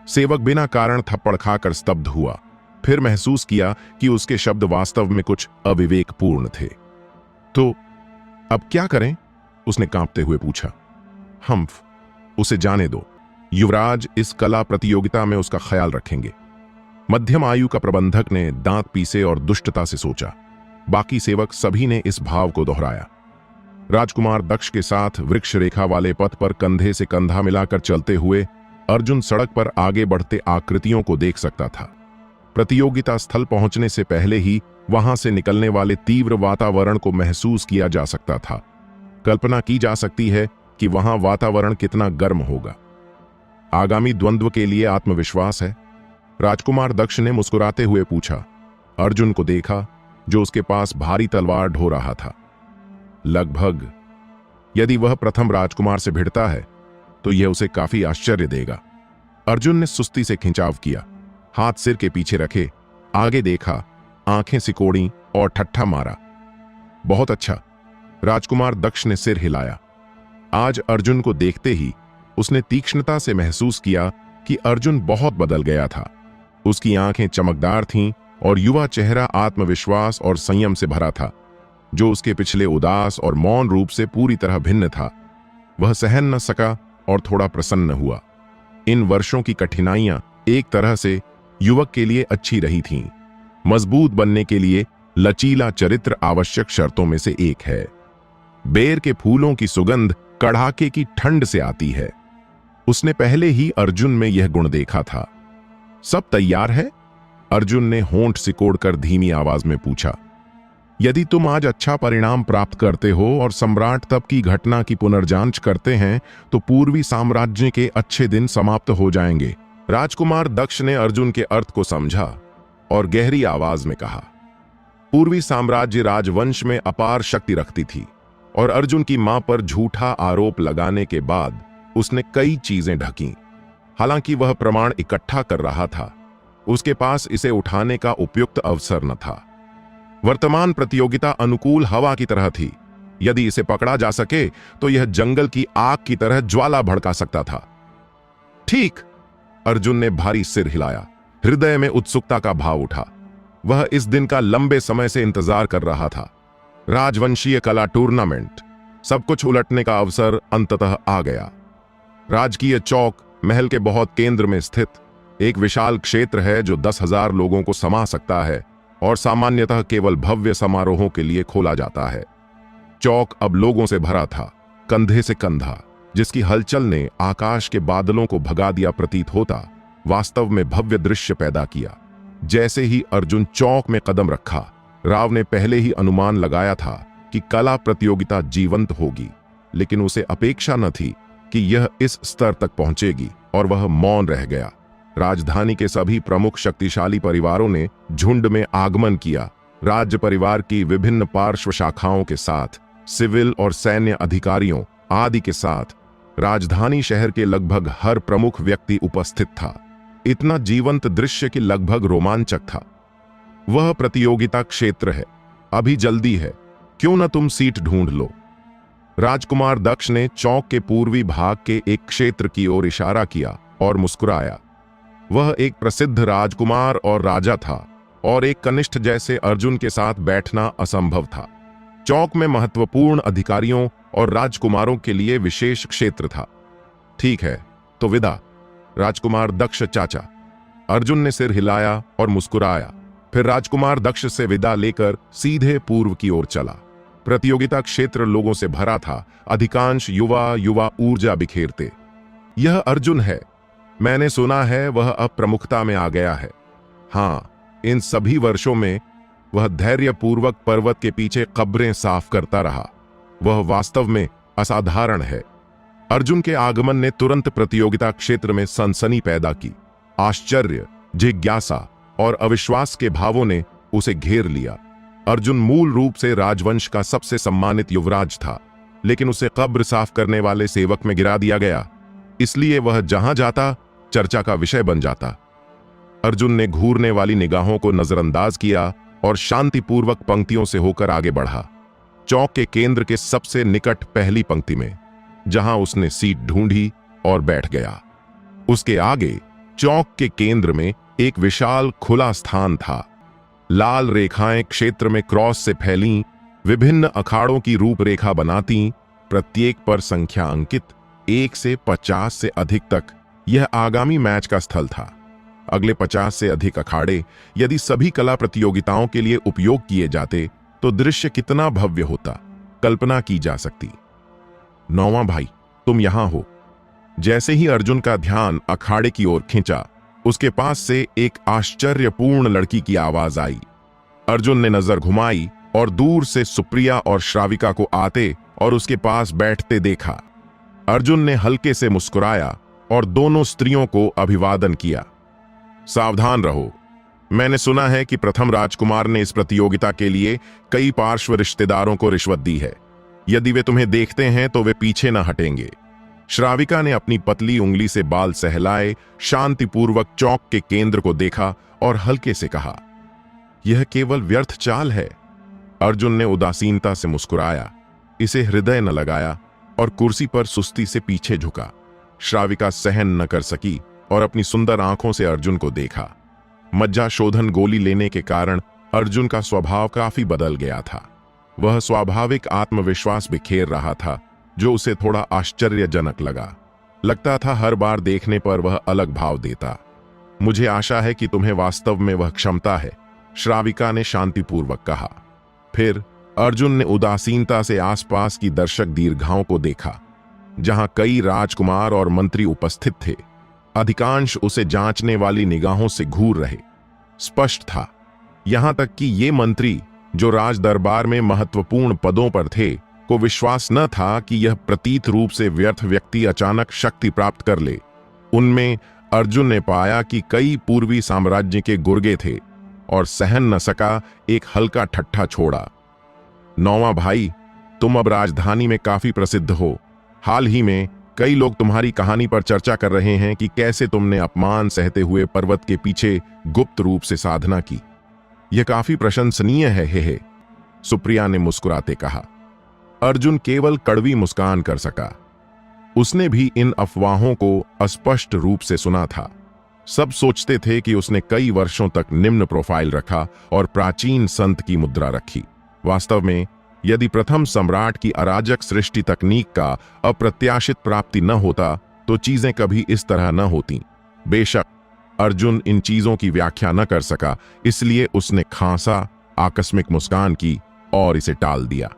सेवक बिना कारण थप्पड़ खाकर स्तब्ध हुआ, फिर महसूस किया कि उसके शब्द वास्तव में कुछ अविवेकपूर्ण थे। तो अब क्या करें? उसने कांपते हुए पूछा। हम्फ, उसे जाने दो। युवराज इस कला प्रतियोगिता में उसका ख्याल रखेंगे। मध्यम आयु का प्रबंधक ने दांत पीसे और दुष्टता से सोचा। बाकी सेवक सभी ने इस भाव को दोहराया। राजकुमार दक्ष के साथ वृक्ष रेखा वाले पथ पर कंधे से कंधा मिलाकर चलते हुए अर्जुन सड़क पर आगे बढ़ते आकृतियों को देख सकता था। प्रतियोगिता स्थल पहुंचने से पहले ही वहां से निकलने वाले तीव्र वातावरण को महसूस किया जा सकता था। कल्पना की जा सकती है कि वहां वातावरण कितना गर्म होगा। आगामी द्वंद्व के लिए आत्मविश्वास है? राजकुमार दक्ष ने मुस्कुराते हुए पूछा। अर्जुन को देखा जो उसके पास भारी तलवार ढो रहा था। लगभग। यदि वह प्रथम राजकुमार से भिड़ता है तो यह उसे काफी आश्चर्य देगा। अर्जुन ने सुस्ती से खिंचाव किया, हाथ सिर के पीछे रखे, आगे देखा, आंखें सिकोड़ी और ठट्ठा मारा। बहुत अच्छा। राजकुमार दक्ष ने सिर हिलाया। आज अर्जुन को देखते ही उसने तीक्ष्णता से महसूस किया कि अर्जुन बहुत बदल गया था। उसकी आंखें चमकदार थीं और युवा चेहरा आत्मविश्वास और संयम से भरा था, जो उसके पिछले उदास और मौन रूप से पूरी तरह भिन्न था। वह सहन न सका और थोड़ा प्रसन्न हुआ। इन वर्षों की कठिनाइयां एक तरह से युवक के लिए अच्छी रही थीं। मजबूत बनने के लिए लचीला चरित्र आवश्यक शर्तों में से एक है। बेर के फूलों की सुगंध कड़ाके की ठंड से आती है। उसने पहले ही अर्जुन में यह गुण देखा था। सब तैयार है? अर्जुन ने होंठ सिकोड़कर धीमी आवाज में पूछा। यदि तुम आज अच्छा परिणाम प्राप्त करते हो और सम्राट तब की घटना की पुनर्जांच करते हैं तो पूर्वी साम्राज्य के अच्छे दिन समाप्त हो जाएंगे। राजकुमार दक्ष ने अर्जुन के अर्थ को समझा और गहरी आवाज में कहा। पूर्वी साम्राज्य राजवंश में अपार शक्ति रखती थी और अर्जुन की मां पर झूठा आरोप लगाने के बाद उसने कई चीजें ढकीं। हालांकि वह प्रमाण इकट्ठा कर रहा था, उसके पास इसे उठाने का उपयुक्त अवसर न था। वर्तमान प्रतियोगिता अनुकूल हवा की तरह थी। यदि इसे पकड़ा जा सके तो यह जंगल की आग की तरह ज्वाला भड़का सकता था। ठीक। अर्जुन ने भारी सिर हिलाया। हृदय में उत्सुकता का भाव उठा। वह इस दिन का लंबे समय से इंतजार कर रहा था। राजवंशीय कला टूर्नामेंट, सब कुछ उलटने का अवसर अंततः आ गया। राजकीय चौक महल के बहुत केंद्र में स्थित एक विशाल क्षेत्र है जो 10,000 लोगों को समा सकता है और सामान्यतः केवल भव्य समारोहों के लिए खोला जाता है। चौक अब लोगों से भरा था, कंधे से कंधा, जिसकी हलचल ने आकाश के बादलों को भगा दिया प्रतीत होता। वास्तव में भव्य दृश्य पैदा किया। जैसे ही अर्जुन चौक में कदम रखा, राव ने पहले ही अनुमान लगाया था कि कला प्रतियोगिता जीवंत होगी, लेकिन उसे अपेक्षा न थी कि यह इस स्तर तक पहुंचेगी और वह मौन रह गया। राजधानी के सभी प्रमुख शक्तिशाली परिवारों ने झुंड में आगमन किया। राज्य परिवार की विभिन्न पार्श्व शाखाओं के साथ, सिविल और सैन्य अधिकारियों आदि के साथ राजधानी शहर के लगभग हर प्रमुख व्यक्ति उपस्थित था। इतना जीवंत दृश्य कि लगभग रोमांचक था। वह प्रतियोगिता क्षेत्र है, अभी जल्दी है, क्यों न तुम सीट ढूंढ लो। राजकुमार दक्ष ने चौक के पूर्वी भाग के एक क्षेत्र की ओर इशारा किया और मुस्कुराया। वह एक प्रसिद्ध राजकुमार और राजा था और एक कनिष्ठ जैसे अर्जुन के साथ बैठना असंभव था। चौक में महत्वपूर्ण अधिकारियों और राजकुमारों के लिए विशेष क्षेत्र था। ठीक है, तो विदा, राजकुमार दक्ष चाचा। अर्जुन ने सिर हिलाया और मुस्कुराया, फिर राजकुमार दक्ष से विदा लेकर सीधे पूर्व की ओर चला। प्रतियोगिता क्षेत्र लोगों से भरा था, अधिकांश युवा ऊर्जा बिखेरते। यह अर्जुन है, मैंने सुना है वह अब प्रमुखता में आ गया है। हाँ, इन सभी वर्षों में वह धैर्यपूर्वक पर्वत के पीछे कब्रें साफ करता रहा। वह वास्तव में असाधारण है। अर्जुन के आगमन ने तुरंत प्रतियोगिता क्षेत्र में सनसनी पैदा की। आश्चर्य, जिज्ञासा और अविश्वास के भावों ने उसे घेर लिया। अर्जुन मूल रूप से राजवंश का सबसे सम्मानित युवराज था, लेकिन उसे कब्र साफ करने वाले सेवक में गिरा दिया गया। इसलिए वह जहां जाता चर्चा का विषय बन जाता। अर्जुन ने घूरने वाली निगाहों को नजरअंदाज किया और शांतिपूर्वक पंक्तियों से होकर आगे बढ़ा। चौक के केंद्र के सबसे निकट पहली पंक्ति में, जहां उसने सीट ढूंढी और बैठ गया। उसके आगे चौक के केंद्र में एक विशाल खुला स्थान था। लाल रेखाएं क्षेत्र में क्रॉस से फैलीं, विभिन्न अखाड़ों की रूपरेखा बनाती, प्रत्येक पर संख्या अंकित 1 से 50 से अधिक तक। यह आगामी मैच का स्थल था। अगले 50 से अधिक अखाड़े यदि सभी कला प्रतियोगिताओं के लिए उपयोग किए जाते तो दृश्य कितना भव्य होता, कल्पना की जा सकती। नौवां भाई, तुम यहां हो। जैसे ही अर्जुन का ध्यान अखाड़े की ओर खिंचा, उसके पास से एक आश्चर्यपूर्ण लड़की की आवाज आई। अर्जुन ने नजर घुमाई और दूर से सुप्रिया और श्राविका को आते और उसके पास बैठते देखा। अर्जुन ने हल्के से मुस्कुराया और दोनों स्त्रियों को अभिवादन किया। सावधान रहो, मैंने सुना है कि प्रथम राजकुमार ने इस प्रतियोगिता के लिए कई पार्श्व रिश्तेदारों को रिश्वत दी है। यदि वे तुम्हें देखते हैं तो वे पीछे न हटेंगे। श्राविका ने अपनी पतली उंगली से बाल सहलाए, शांतिपूर्वक चौक के केंद्र को देखा और हल्के से कहा, यह केवल व्यर्थ चाल है। अर्जुन ने उदासीनता से मुस्कुराया, इसे हृदय न लगाया और कुर्सी पर सुस्ती से पीछे झुका। श्राविका सहन न कर सकी और अपनी सुंदर आंखों से अर्जुन को देखा। मज्जा शोधन गोली लेने के कारण अर्जुन का स्वभाव काफी बदल गया था। वह स्वाभाविक आत्मविश्वास बिखेर रहा था, जो उसे थोड़ा आश्चर्यजनक लगा। लगता था हर बार देखने पर वह अलग भाव देता। मुझे आशा है कि तुम्हें वास्तव में वह क्षमता है, श्राविका ने शांतिपूर्वक कहा। फिर अर्जुन ने उदासीनता से आसपास की दर्शक दीर्घाओं को देखा, जहां कई राजकुमार और मंत्री उपस्थित थे। अधिकांश उसे जांचने वाली निगाहों से घूर रहे। स्पष्ट था, यहां तक कि ये मंत्री जो राज दरबार में महत्वपूर्ण पदों पर थे, को विश्वास न था कि यह प्रतीत रूप से व्यर्थ व्यक्ति अचानक शक्ति प्राप्त कर ले। उनमें अर्जुन ने पाया कि कई पूर्वी साम्राज्य के गुर्गे थे और सहन न सका एक हल्का ठट्ठा छोड़ा। नौवां भाई, तुम अब राजधानी में काफी प्रसिद्ध हो। हाल ही में कई लोग तुम्हारी कहानी पर चर्चा कर रहे हैं कि कैसे तुमने अपमान सहते हुए पर्वत के पीछे गुप्त रूप से साधना की। यह काफी प्रशंसनीय है। हे सुप्रिया ने मुस्कुराते कहा। अर्जुन केवल कड़वी मुस्कान कर सका। उसने भी इन अफवाहों को स्पष्ट रूप से सुना था। सब सोचते थे कि उसने कई वर्षों तक निम्न प्रोफाइल रखा और प्राचीन संत की मुद्रा रखी। वास्तव में यदि प्रथम सम्राट की अराजक सृष्टि तकनीक का अप्रत्याशित प्राप्ति न होता तो चीजें कभी इस तरह न होती। बेशक अर्जुन इन चीजों की व्याख्या न कर सका, इसलिए उसने खांसा, आकस्मिक मुस्कान की और इसे टाल दिया।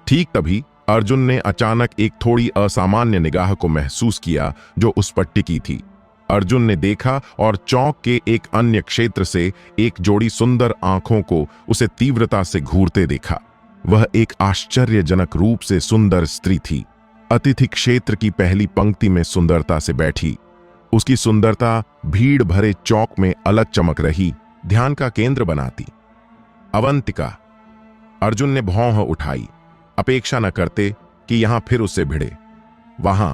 ठीक तभी अर्जुन ने अचानक एक थोड़ी असामान्य निगाह को महसूस किया जो उस पर टिकी थी। अर्जुन ने देखा और चौक के एक अन्य क्षेत्र से एक जोड़ी सुंदर आंखों को उसे तीव्रता से घूरते देखा। वह एक आश्चर्यजनक रूप से सुंदर स्त्री थी। अतिथि क्षेत्र की पहली पंक्ति में सुंदरता से बैठी। उसकी सुंदरता भीड़ भरे चौक में अलग चमक रही, ध्यान का केंद्र बनाती। अवंतिका। अर्जुन ने भौं उठाई, अपेक्षा न करते कि यहां फिर उससे भिड़े। वहां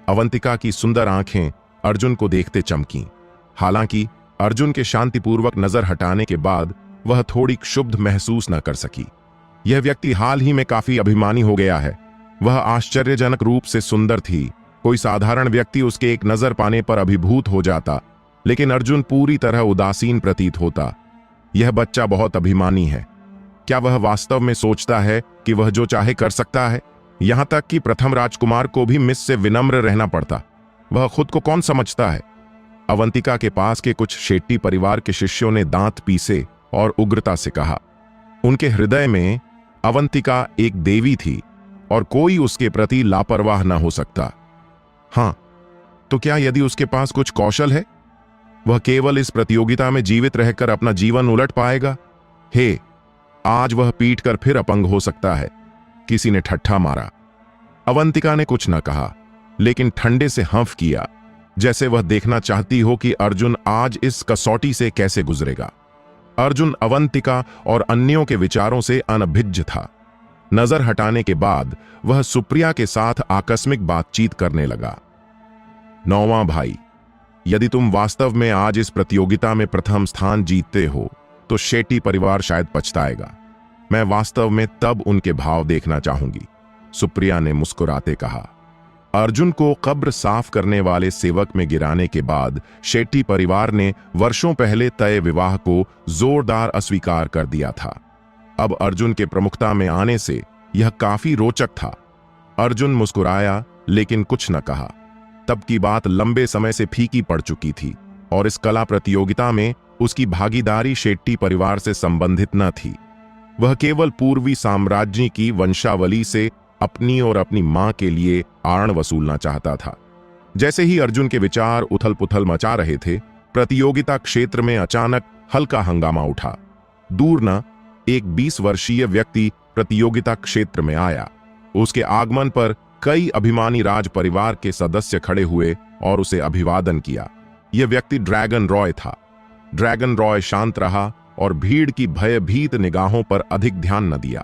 अवंतिका की सुंदर आंखें अर्जुन को देखते चमकीं। हालांकि अर्जुन के शांतिपूर्वक नजर हटाने के बाद वह थोड़ी क्षुब्ध महसूस न कर सकी। यह व्यक्ति हाल ही में काफी अभिमानी हो गया है। वह आश्चर्यजनक रूप से सुंदर थी। कोई साधारण व्यक्ति उसके एक नजर पाने पर अभिभूत हो जाता, लेकिन अर्जुन पूरी तरह उदासीन प्रतीत होता। यह बच्चा बहुत अभिमानी है। क्या वह वास्तव में सोचता है कि वह जो चाहे कर सकता है? यहां तक कि प्रथम राजकुमार को भी मिस से विनम्र रहना पड़ता। वह खुद को कौन समझता है? अवंतिका के पास के कुछ शेट्टी परिवार के शिष्यों ने दांत पीसे और उग्रता से कहा। उनके हृदय में अवंतिका एक देवी थी और कोई उसके प्रति लापरवाह न हो सकता। हां, तो क्या यदि उसके पास कुछ कौशल है, वह केवल इस प्रतियोगिता में जीवित रहकर अपना जीवन उलट पाएगा? हे, आज वह पीट कर फिर अपंग हो सकता है। किसी ने ठट्ठा मारा। अवंतिका ने कुछ न कहा, लेकिन ठंडे से हंफ किया, जैसे वह देखना चाहती हो कि अर्जुन आज इस कसौटी से कैसे गुजरेगा। अर्जुन अवंतिका और अन्यों के विचारों से अनभिज्ञ था। नजर हटाने के बाद वह सुप्रिया के साथ आकस्मिक बातचीत करने लगा। नौवां भाई, यदि तुम वास्तव में आज इस प्रतियोगिता में प्रथम स्थान जीतते हो तो शेट्टी परिवार शायद पछताएगा। मैं वास्तव में तब उनके भाव देखना चाहूंगी, सुप्रिया ने मुस्कुराते कहा। अर्जुन को कब्र साफ करने वाले सेवक में गिराने के बाद शेट्टी परिवार ने वर्षों पहले तय विवाह को जोरदार अस्वीकार कर दिया था। अब अर्जुन के प्रमुखता में आने से यह काफी रोचक था। अर्जुन मुस्कुराया लेकिन कुछ न कहा। तब की बात लंबे समय से फीकी पड़ चुकी थी और इस कला प्रतियोगिता में उसकी भागीदारी शेट्टी परिवार से संबंधित न थी। वह केवल पूर्वी साम्राज्य की वंशावली से अपनी और अपनी मां के लिए आर्ण वसूलना चाहता था। जैसे ही अर्जुन के विचार उथल पुथल मचा रहे थे, प्रतियोगिता क्षेत्र में अचानक हल्का हंगामा उठा। दूर न एक 20 वर्षीय व्यक्ति प्रतियोगिता क्षेत्र में आया। उसके आगमन पर कई अभिमानी राज परिवार के सदस्य खड़े हुए और उसे अभिवादन किया। यह व्यक्ति ड्रैगन रॉय था। ड्रैगन रॉय शांत रहा और भीड़ की भयभीत निगाहों पर अधिक ध्यान न दिया।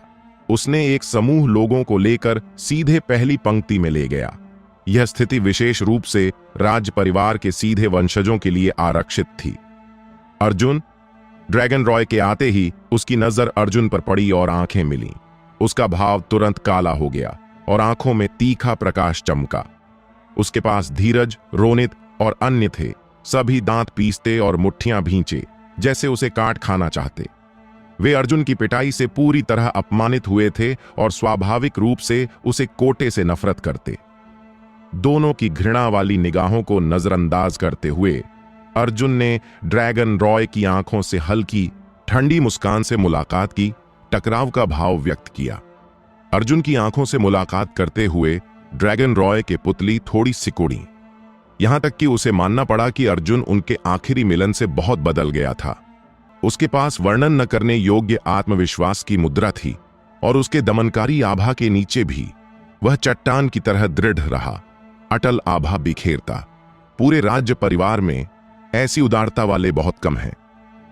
उसने एक समूह लोगों को लेकर सीधे पहली पंक्ति में ले गया। यह स्थिति विशेष रूप से राज परिवार के सीधे वंशजों के लिए आरक्षित थी। अर्जुन, ड्रैगन रॉय के आते ही उसकी नजर अर्जुन पर पड़ी और आंखें मिलीं। उसका भाव तुरंत काला हो गया और आंखों में तीखा प्रकाश चमका। उसके पास धीरज, रोनित और अन्य थे। सभी दांत पीसते और मुट्ठियां भींचे, जैसे उसे काट खाना चाहते। वे अर्जुन की पिटाई से पूरी तरह अपमानित हुए थे और स्वाभाविक रूप से उसे कोटे से नफरत करते। दोनों की घृणा वाली निगाहों को नजरअंदाज करते हुए अर्जुन ने ड्रैगन रॉय की आंखों से हल्की ठंडी मुस्कान से मुलाकात की, टकराव का भाव व्यक्त किया। अर्जुन की आंखों से मुलाकात करते हुए ड्रैगन रॉय के पुतली थोड़ी सिकुड़ी। यहां तक कि उसे मानना पड़ा कि अर्जुन उनके आखिरी मिलन से बहुत बदल गया था। उसके पास वर्णन न करने योग्य आत्मविश्वास की मुद्रा थी और उसके दमनकारी आभा के नीचे भी वह चट्टान की तरह दृढ़ रहा, अटल आभा बिखेरता। पूरे राज्य परिवार में ऐसी उदारता वाले बहुत कम हैं।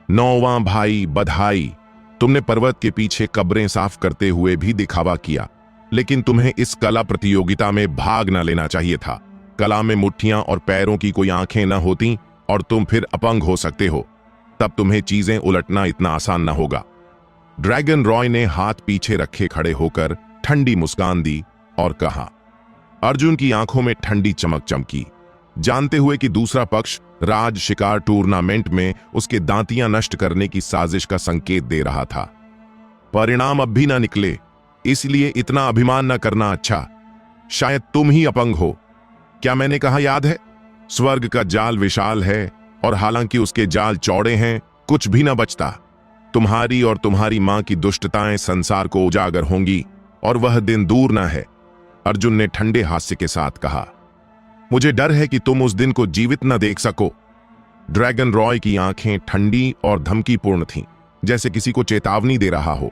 नौवां भाई, बधाई। तुमने पर्वत के पीछे कब्रें साफ करते हुए भी दिखावा किया, लेकिन तुम्हें इस कला प्रतियोगिता में भाग न लेना चाहिए था। कला में मुट्ठियां और पैरों की कोई आंखें न होती और तुम फिर अपंग हो सकते हो। तब तुम्हें चीजें उलटना इतना आसान न होगा। ड्रैगन रॉय ने हाथ पीछे रखे खड़े होकर ठंडी मुस्कान दी और कहा। अर्जुन की आंखों में ठंडी चमक चमकी, जानते हुए कि दूसरा पक्ष राज शिकार टूर्नामेंट में उसके दांतियां नष्ट करने की साजिश का संकेत दे रहा था। परिणाम अब भी ना निकले, इसलिए इतना अभिमान न करना अच्छा। शायद तुम ही अपंग हो। क्या मैंने कहा याद है? स्वर्ग का जाल विशाल है और हालांकि उसके जाल चौड़े हैं, कुछ भी न बचता। तुम्हारी और तुम्हारी मां की दुष्टताएं संसार को उजागर होंगी और वह दिन दूर न है। अर्जुन ने ठंडे हास्य के साथ कहा। मुझे डर है कि तुम उस दिन को जीवित न देख सको। ड्रैगन रॉय की आंखें ठंडी और धमकीपूर्ण थीं, जैसे किसी को चेतावनी दे रहा हो।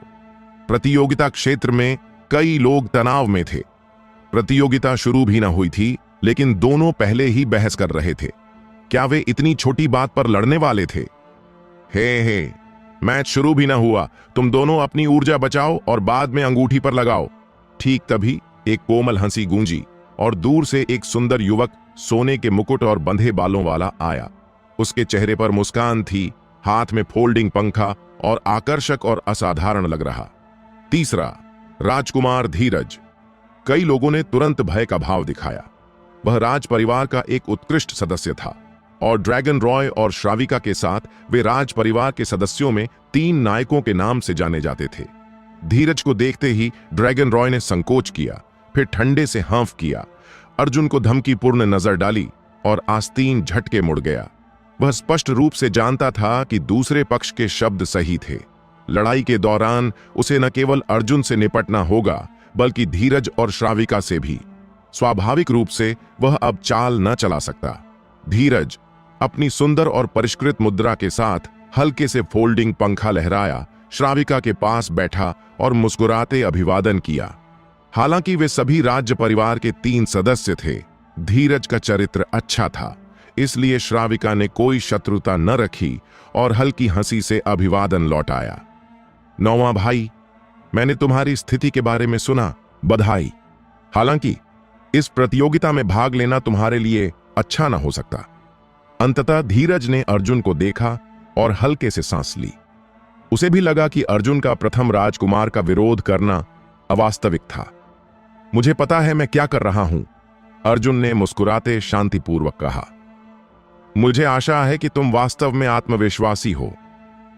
प्रतियोगिता क्षेत्र में कई लोग तनाव में थे। प्रतियोगिता शुरू भी न हुई थी, लेकिन दोनों पहले ही बहस कर रहे थे। क्या वे इतनी छोटी बात पर लड़ने वाले थे? हे, मैच शुरू भी ना हुआ। तुम दोनों अपनी ऊर्जा बचाओ और बाद में अंगूठी पर लगाओ। ठीक तभी एक कोमल हंसी गूंजी और दूर से एक सुंदर युवक सोने के मुकुट और बंधे बालों वाला आया। उसके चेहरे पर मुस्कान थी, हाथ में फोल्डिंग पंखा और आकर्षक और असाधारण लग रहा। तीसरा, राजकुमार धीरज। कई लोगों ने तुरंत भय का भाव दिखाया। वह राज परिवार का एक उत्कृष्ट सदस्य था। और ड्रैगन रॉय और श्राविका के साथ वे राज परिवार के सदस्यों में 3 नायकों के नाम से जाने जाते थे। धीरज को देखते ही ड्रैगन रॉय ने संकोच किया, फिर ठंडे से हाँफ किया, अर्जुन को धमकीपूर्ण नजर डाली और आस्तीन झटके मुड़ गया। वह स्पष्ट रूप से जानता था कि दूसरे पक्ष के शब्द सही थे। लड़ाई के दौरान उसे न केवल अर्जुन से निपटना होगा बल्कि धीरज और श्राविका से भी। स्वाभाविक रूप से वह अब चाल न चला सकता। धीरज अपनी सुंदर और परिष्कृत मुद्रा के साथ हल्के से फोल्डिंग पंखा लहराया, श्राविका के पास बैठा और मुस्कुराते अभिवादन किया। हालांकि वे सभी राज्य परिवार के 3 सदस्य थे, धीरज का चरित्र अच्छा था, इसलिए श्राविका ने कोई शत्रुता न रखी और हल्की हंसी से अभिवादन लौटाया। 9वां भाई, मैंने तुम्हारी स्थिति के बारे में सुना, बधाई। हालांकि इस प्रतियोगिता में भाग लेना तुम्हारे लिए अच्छा न हो सकता। अंततः धीरज ने अर्जुन को देखा और हल्के से सांस ली। उसे भी लगा कि अर्जुन का प्रथम राजकुमार का विरोध करना अवास्तविक था। मुझे पता है मैं क्या कर रहा हूं, अर्जुन ने मुस्कुराते शांतिपूर्वक कहा। मुझे आशा है कि तुम वास्तव में आत्मविश्वासी हो।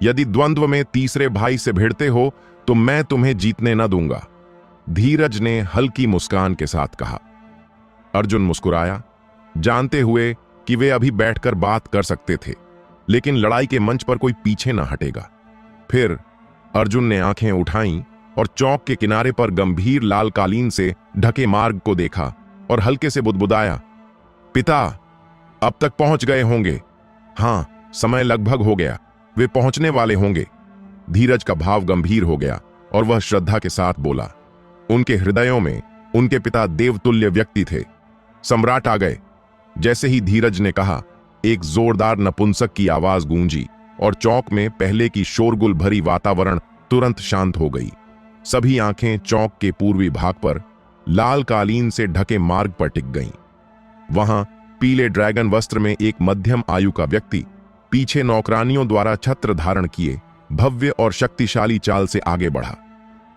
यदि द्वंद्व में तीसरे भाई से भिड़ते हो तो मैं तुम्हें जीतने न दूंगा, धीरज ने हल्की मुस्कान के साथ कहा। अर्जुन मुस्कुराया, जानते हुए कि वे अभी बैठकर बात कर सकते थे, लेकिन लड़ाई के मंच पर कोई पीछे न हटेगा। फिर अर्जुन ने आंखें उठाईं और चौक के किनारे पर गंभीर लाल कालीन से ढके मार्ग को देखा और हल्के से बुदबुदाया, पिता, अब तक पहुंच गए होंगे। हां, समय लगभग हो गया, वे पहुंचने वाले होंगे। धीरज का भाव गंभीर हो गया और वह श्रद्धा के साथ बोला। उनके हृदयों में उनके पिता देवतुल्य व्यक्ति थे। सम्राट आ गए। जैसे ही धीरज ने कहा, एक जोरदार नपुंसक की आवाज गूंजी और चौक में पहले की शोरगुल भरी वातावरण तुरंत शांत हो गई। सभी आंखें चौक के पूर्वी भाग पर लाल कालीन से ढके मार्ग पर टिक गईं। वहां पीले ड्रैगन वस्त्र में एक मध्यम आयु का व्यक्ति पीछे नौकरानियों द्वारा छत्र धारण किए भव्य और शक्तिशाली चाल से आगे बढ़ा।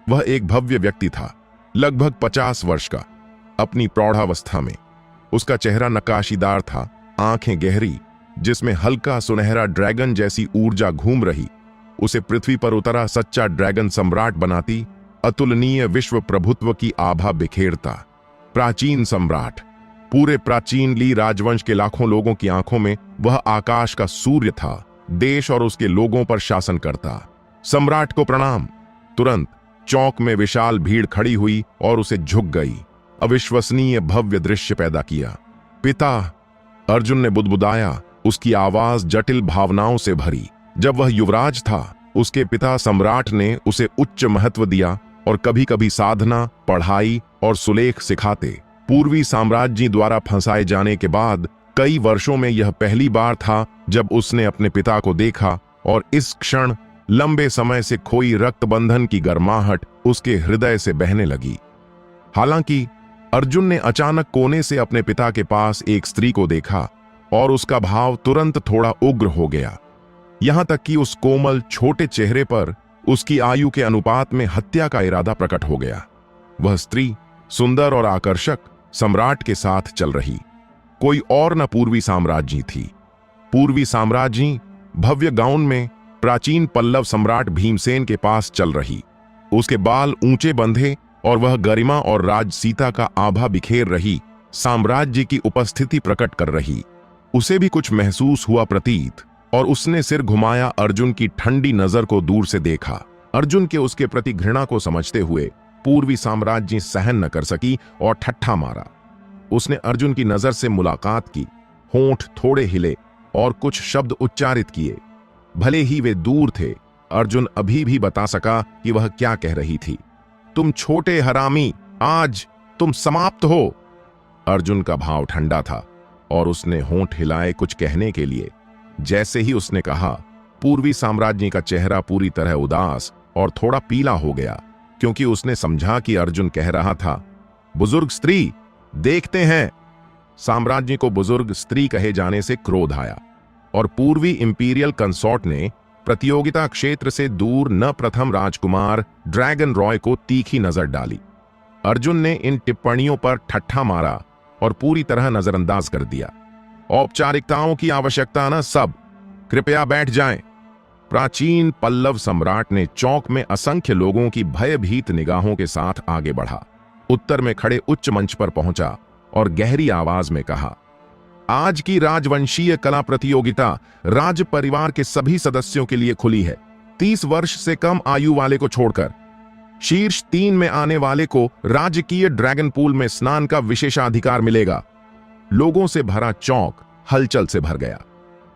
वह एक भव्य व्यक्ति था, लगभग 50 वर्ष का, अपनी प्रौढ़ावस्था में। उसका चेहरा नक्काशीदार था, आंखें गहरी, जिसमें हल्का सुनहरा ड्रैगन जैसी ऊर्जा घूम रही उसे पृथ्वी पर उतरा सच्चा ड्रैगन सम्राट बनाती, अतुलनीय विश्व प्रभुत्व की आभा बिखेरता। प्राचीन सम्राट। पूरे प्राचीन ली राजवंश के लाखों लोगों की आंखों में वह आकाश का सूर्य था, देश और उसके लोगों पर शासन करता। सम्राट को प्रणाम। तुरंत चौक में विशाल भीड़ खड़ी हुई और उसे झुक गई। अविश्वसनीय भव्य दृश्य पैदा किया। पिता, अर्जुन ने बुदबुदाया, उसकी आवाज जटिल भावनाओं से भरी। जब वह युवराज था, उसके पिता सम्राट ने उसे उच्च महत्व दिया और कभी कभी साधना, पढ़ाई और सुलेख सिखाते। पूर्वी साम्राज्य द्वारा फंसाए जाने के बाद कई वर्षों में यह पहली बार था जब उसने अपने पिता को देखा और इस क्षण लंबे समय से खोई रक्तबंधन की गर्माहट उसके हृदय से बहने लगी। हालांकि अर्जुन ने अचानक कोने से अपने पिता के पास एक स्त्री को देखा और उसका भाव तुरंत थोड़ा उग्र हो गया, यहां तक कि उस कोमल छोटे चेहरे पर उसकी आयु के अनुपात में हत्या का इरादा प्रकट हो गया। वह स्त्री सुंदर और आकर्षक सम्राट के साथ चल रही, कोई और न पूर्वी साम्राज्य थी। पूर्वी साम्राज्य भव्य गाउन में प्राचीन पल्लव सम्राट भीमसेन के पास चल रही। उसके बाल ऊंचे बंधे और वह गरिमा और राजसीता का आभा बिखेर रही साम्राज्य की उपस्थिति प्रकट कर रही। उसे भी कुछ महसूस हुआ प्रतीत और उसने सिर घुमाया, अर्जुन की ठंडी नजर को दूर से देखा। अर्जुन के उसके प्रति घृणा को समझते हुए पूर्वी साम्राज्य सहन न कर सकी और ठट्ठा मारा। उसने अर्जुन की नजर से मुलाकात की, होंठ थोड़े हिले और कुछ शब्द उच्चारित किए। भले ही वे दूर थे, अर्जुन अभी भी बता सका कि वह क्या कह रही थी। तुम छोटे हरामी, आज तुम समाप्त हो। अर्जुन का भाव ठंडा था और उसने होंठ हिलाए कुछ कहने के लिए। जैसे ही उसने कहा, पूर्वी साम्राज्य का चेहरा पूरी तरह उदास और थोड़ा पीला हो गया, क्योंकि उसने समझा कि अर्जुन कह रहा था, बुजुर्ग स्त्री, देखते हैं। साम्राज्य को बुजुर्ग स्त्री कहे जाने से क्रोध आया और पूर्वी इंपीरियल कंसॉर्ट ने प्रतियोगिता क्षेत्र से दूर न प्रथम राजकुमार ड्रैगन रॉय को तीखी नजर डाली। अर्जुन ने इन टिप्पणियों पर ठट्ठा मारा और पूरी तरह नजरअंदाज कर दिया औपचारिकताओं की आवश्यकता न सब। कृपया बैठ जाएं। प्राचीन पल्लव सम्राट ने चौक में असंख्य लोगों की भयभीत निगाहों के साथ आगे बढ़ा, उत्तर में खड़े उच्च मंच पर पहुंचा और गहरी आवाज में कहा, आज की राजवंशीय कला प्रतियोगिता राज परिवार के सभी सदस्यों के लिए खुली है। 30 वर्ष से कम आयु वाले को छोड़कर शीर्ष 3 में आने वाले को राजकीय ड्रैगन पूल में स्नान का विशेषाधिकार मिलेगा। लोगों से भरा चौक हलचल से भर गया।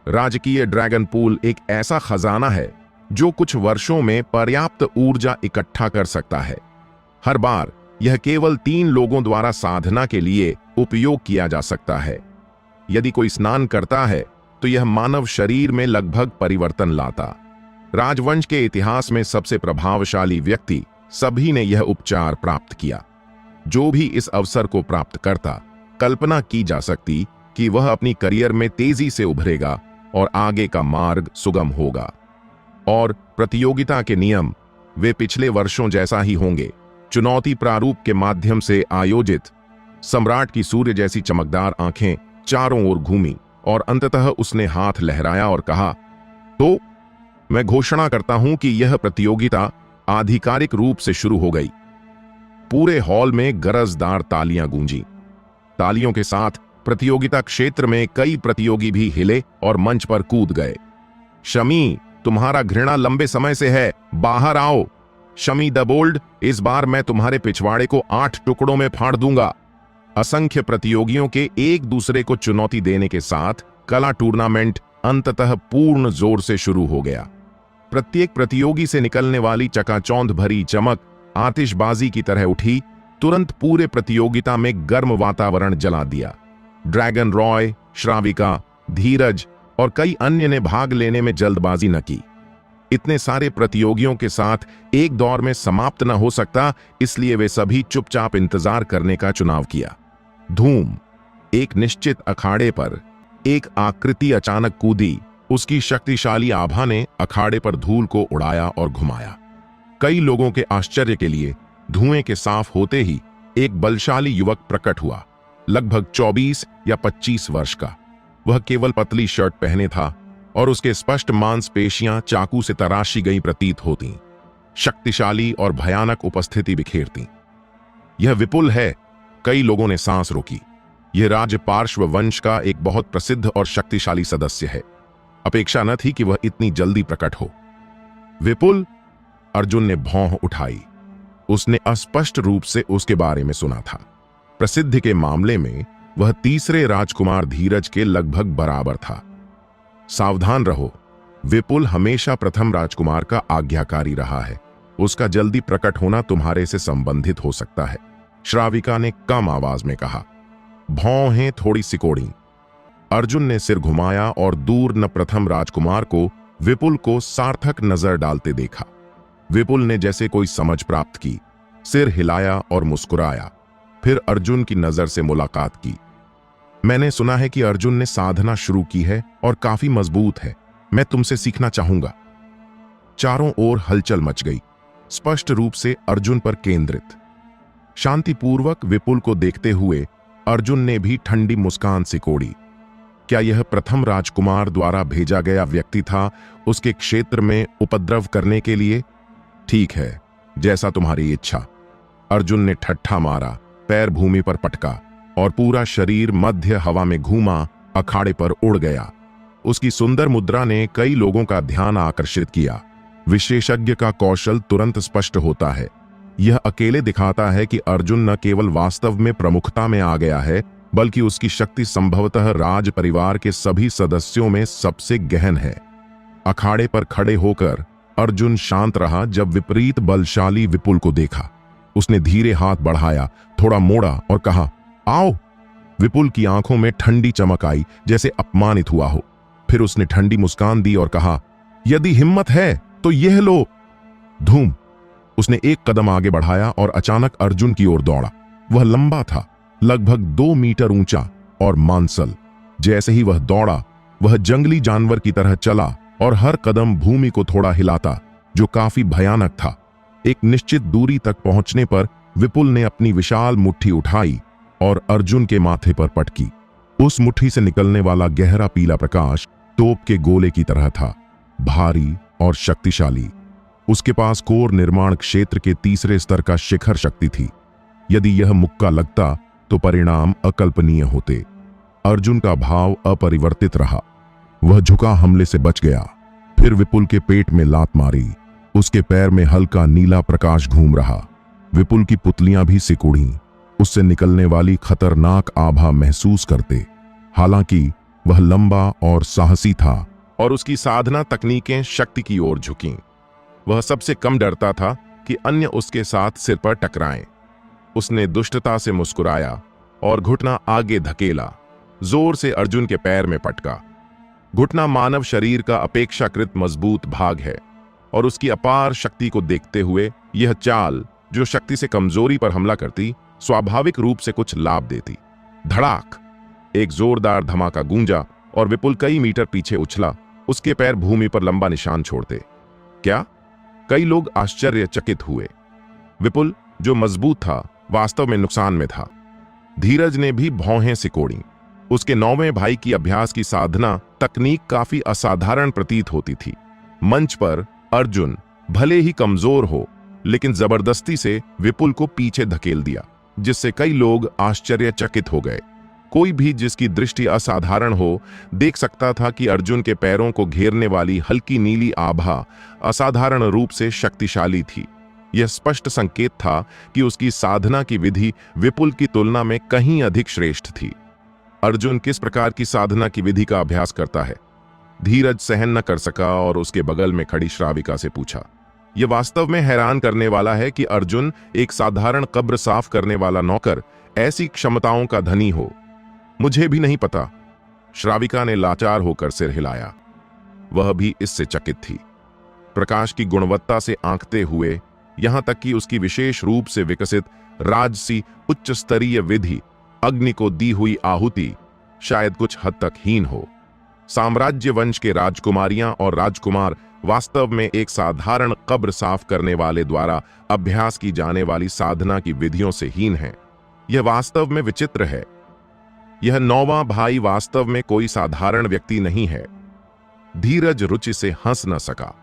राजकीय ड्रैगन पूल एक ऐसा खजाना है जो कुछ वर्षों में पर्याप्त ऊर्जा इकट्ठा कर सकता है। हर बार यह केवल 3 लोगों द्वारा साधना के लिए उपयोग किया जा सकता है। यदि कोई स्नान करता है तो यह मानव शरीर में लगभग परिवर्तन लाता। राजवंश के इतिहास में सबसे प्रभावशाली व्यक्ति सभी ने यह उपचार प्राप्त किया। जो भी इस अवसर को प्राप्त करता, कल्पना की जा सकती कि वह अपनी करियर में तेजी से उभरेगा और आगे का मार्ग सुगम होगा। और प्रतियोगिता के नियम वे पिछले वर्षों जैसा ही होंगे। चुनौती प्रारूप के माध्यम से आयोजित। सम्राट की सूर्य जैसी चमकदार आंखें चारों ओर घूमी और अंततः उसने हाथ लहराया और कहा, तो मैं घोषणा करता हूं कि यह प्रतियोगिता आधिकारिक रूप से शुरू हो गई। पूरे हॉल में गरजदार तालियां गूंजी। तालियों के साथ प्रतियोगिता क्षेत्र में कई प्रतियोगी भी हिले और मंच पर कूद गए। शमी, तुम्हारा घृणा लंबे समय से है, बाहर आओ। शमी द बोल्ड, इस बार मैं तुम्हारे पिछवाड़े को 8 टुकड़ों में फाड़ दूंगा। असंख्य प्रतियोगियों के एक दूसरे को चुनौती देने के साथ कला टूर्नामेंट अंततः पूर्ण जोर से शुरू हो गया। प्रत्येक प्रतियोगी से निकलने वाली चकाचौंध भरी चमक आतिशबाजी की तरह उठी, तुरंत पूरे प्रतियोगिता में गर्म वातावरण जला दिया। ड्रैगन रॉय, श्राविका, धीरज और कई अन्य ने भाग लेने में जल्दबाजी न की। इतने सारे प्रतियोगियों के साथ एक दौर में समाप्त न हो सकता, इसलिए वे सभी चुपचाप इंतजार करने का चुनाव किया। धूम। एक निश्चित अखाड़े पर एक आकृति अचानक कूदी। उसकी शक्तिशाली आभा ने अखाड़े पर धूल को उड़ाया और घुमाया। कई लोगों के आश्चर्य के लिए धुएं के साफ होते ही एक बलशाली युवक प्रकट हुआ, लगभग 24 या 25 वर्ष का। वह केवल पतली शर्ट पहने था और उसके स्पष्ट मांसपेशियां चाकू से तराशी गई प्रतीत होती, शक्तिशाली और भयानक उपस्थिति बिखेरती। यह विपुल है। कई लोगों ने सांस रोकी। यह राजपार्श्व वंश का एक बहुत प्रसिद्ध और शक्तिशाली सदस्य है। अपेक्षा न थी कि वह इतनी जल्दी प्रकट हो। विपुल? अर्जुन ने भौं उठाई। उसने अस्पष्ट रूप से उसके बारे में सुना था। प्रसिद्धि के मामले में वह तीसरे राजकुमार धीरज के लगभग बराबर था। सावधान रहो, विपुल हमेशा प्रथम राजकुमार का आज्ञाकारी रहा है। उसका जल्दी प्रकट होना तुम्हारे से संबंधित हो सकता है, श्राविका ने कम आवाज में कहा। भौहें थोड़ी सिकोड़ी। अर्जुन ने सिर घुमाया और दूर न प्रथम राजकुमार को विपुल को सार्थक नजर डालते देखा। विपुल ने जैसे कोई समझ प्राप्त की, सिर हिलाया और मुस्कुराया, फिर अर्जुन की नजर से मुलाकात की। मैंने सुना है कि अर्जुन ने साधना शुरू की है और काफी मजबूत है। मैं तुमसे सीखना चाहूंगा। चारों ओर हलचल मच गई, स्पष्ट रूप से अर्जुन पर केंद्रित। शांतिपूर्वक विपुल को देखते हुए अर्जुन ने भी ठंडी मुस्कान सिकोड़ी। क्या यह प्रथम राजकुमार द्वारा भेजा गया व्यक्ति था उसके क्षेत्र में उपद्रव करने के लिए? ठीक है, जैसा तुम्हारी इच्छा। अर्जुन ने ठट्ठा मारा, पैर भूमि पर पटका और पूरा शरीर मध्य हवा में घूमा, अखाड़े पर उड़ गया। उसकी सुंदर मुद्रा ने कई लोगों का ध्यान आकर्षित किया। विशेषज्ञ का कौशल तुरंत स्पष्ट होता है। यह अकेले दिखाता है कि अर्जुन न केवल वास्तव में प्रमुखता में आ गया है, बल्कि उसकी शक्ति संभवतः राज परिवार के सभी सदस्यों में सबसे गहन है। अखाड़े पर खड़े होकर अर्जुन शांत रहा। जब विपरीत बलशाली विपुल को देखा, उसने धीरे हाथ बढ़ाया, थोड़ा मोड़ा और कहा, आओ। विपुल की आंखों में ठंडी चमक आई, जैसे अपमानित हुआ हो। फिर उसने ठंडी मुस्कान दी और कहा, यदि हिम्मत है तो यह लो। धूम। उसने एक कदम आगे बढ़ाया और अचानक अर्जुन की ओर दौड़ा। वह लंबा था, लगभग 2 मीटर ऊंचा और मांसल। जैसे ही वह दौड़ा, वह जंगली जानवर की तरह चला और हर कदम भूमि को थोड़ा हिलाता, जो काफी भयानक था। एक निश्चित दूरी तक पहुंचने पर विपुल ने अपनी विशाल मुट्ठी उठाई और अर्जुन के माथे पर पटकी। उस मुट्ठी से निकलने वाला गहरा पीला प्रकाश तोप के गोले की तरह था, भारी और शक्तिशाली। उसके पास कोर निर्माण क्षेत्र के तीसरे स्तर का शिखर शक्ति थी। यदि यह मुक्का लगता तो परिणाम अकल्पनीय होते। अर्जुन का भाव अपरिवर्तित रहा। वह झुका हमले से बच गया, फिर विपुल के पेट में लात मारी। उसके पैर में हल्का नीला प्रकाश घूम रहा। विपुल की पुतलियां भी सिकुड़ी, उससे निकलने वाली खतरनाक आभा महसूस करते। हालांकि वह लंबा और साहसी था और उसकी साधना तकनीकें शक्ति की ओर झुकीं। वह सबसे कम डरता था कि अन्य उसके साथ सिर पर टकराएं। उसने दुष्टता से मुस्कुराया और घुटना आगे धकेला, जोर से अर्जुन के पैर में पटका। घुटना मानव शरीर का अपेक्षाकृत मजबूत भाग है और उसकी अपार शक्ति को देखते हुए यह चाल, जो शक्ति से कमजोरी पर हमला करती, स्वाभाविक रूप से कुछ लाभ देती। धड़ाक! एक जोरदार धमाका गूंजा और विपुल कई मीटर पीछे उछला। उसके पैर भूमि पर लंबा निशान छोड़ते। क्या? कई लोग आश्चर्यचकित हुए। विपुल, जो मजबूत था, वास्तव में नुकसान में था। धीरज ने भी भौहें सिकोड़ी। उसके 9वें भाई की अभ्यास की साधना तकनीक काफी असाधारण प्रतीत होती थी। मंच पर अर्जुन भले ही कमजोर हो, लेकिन जबरदस्ती से विपुल को पीछे धकेल दिया, जिससे कई लोग आश्चर्यचकित हो गए। कोई भी जिसकी दृष्टि असाधारण हो देख सकता था कि अर्जुन के पैरों को घेरने वाली हल्की नीली आभा असाधारण रूप से शक्तिशाली थी। यह स्पष्ट संकेत था कि उसकी साधना की विधि विपुल की तुलना में कहीं अधिक श्रेष्ठ थी। अर्जुन किस प्रकार की साधना की विधि का अभ्यास करता है? धीरज सहन न कर सका और उसके बगल में खड़ी श्राविका से पूछा। यह वास्तव में हैरान करने वाला है कि अर्जुन, एक साधारण कब्र साफ करने वाला नौकर, ऐसी क्षमताओं का धनी हो। मुझे भी नहीं पता। श्राविका ने लाचार होकर सिर हिलाया। वह भी इससे चकित थी। प्रकाश की गुणवत्ता से आंकते हुए, यहां तक कि उसकी विशेष रूप से विकसित राजसी उच्च स्तरीय विधि, अग्नि को दी हुई आहुति, शायद कुछ हद तक हीन हो। साम्राज्य वंश के राजकुमारियां और राजकुमार वास्तव में एक साधारण कब्र साफ करने वाले द्वारा अभ्यास की जाने वाली साधना की विधियों से हीन हैं। यह वास्तव में विचित्र है। यह 9वां भाई वास्तव में कोई साधारण व्यक्ति नहीं है। धीरज रुचि से हंस न सका।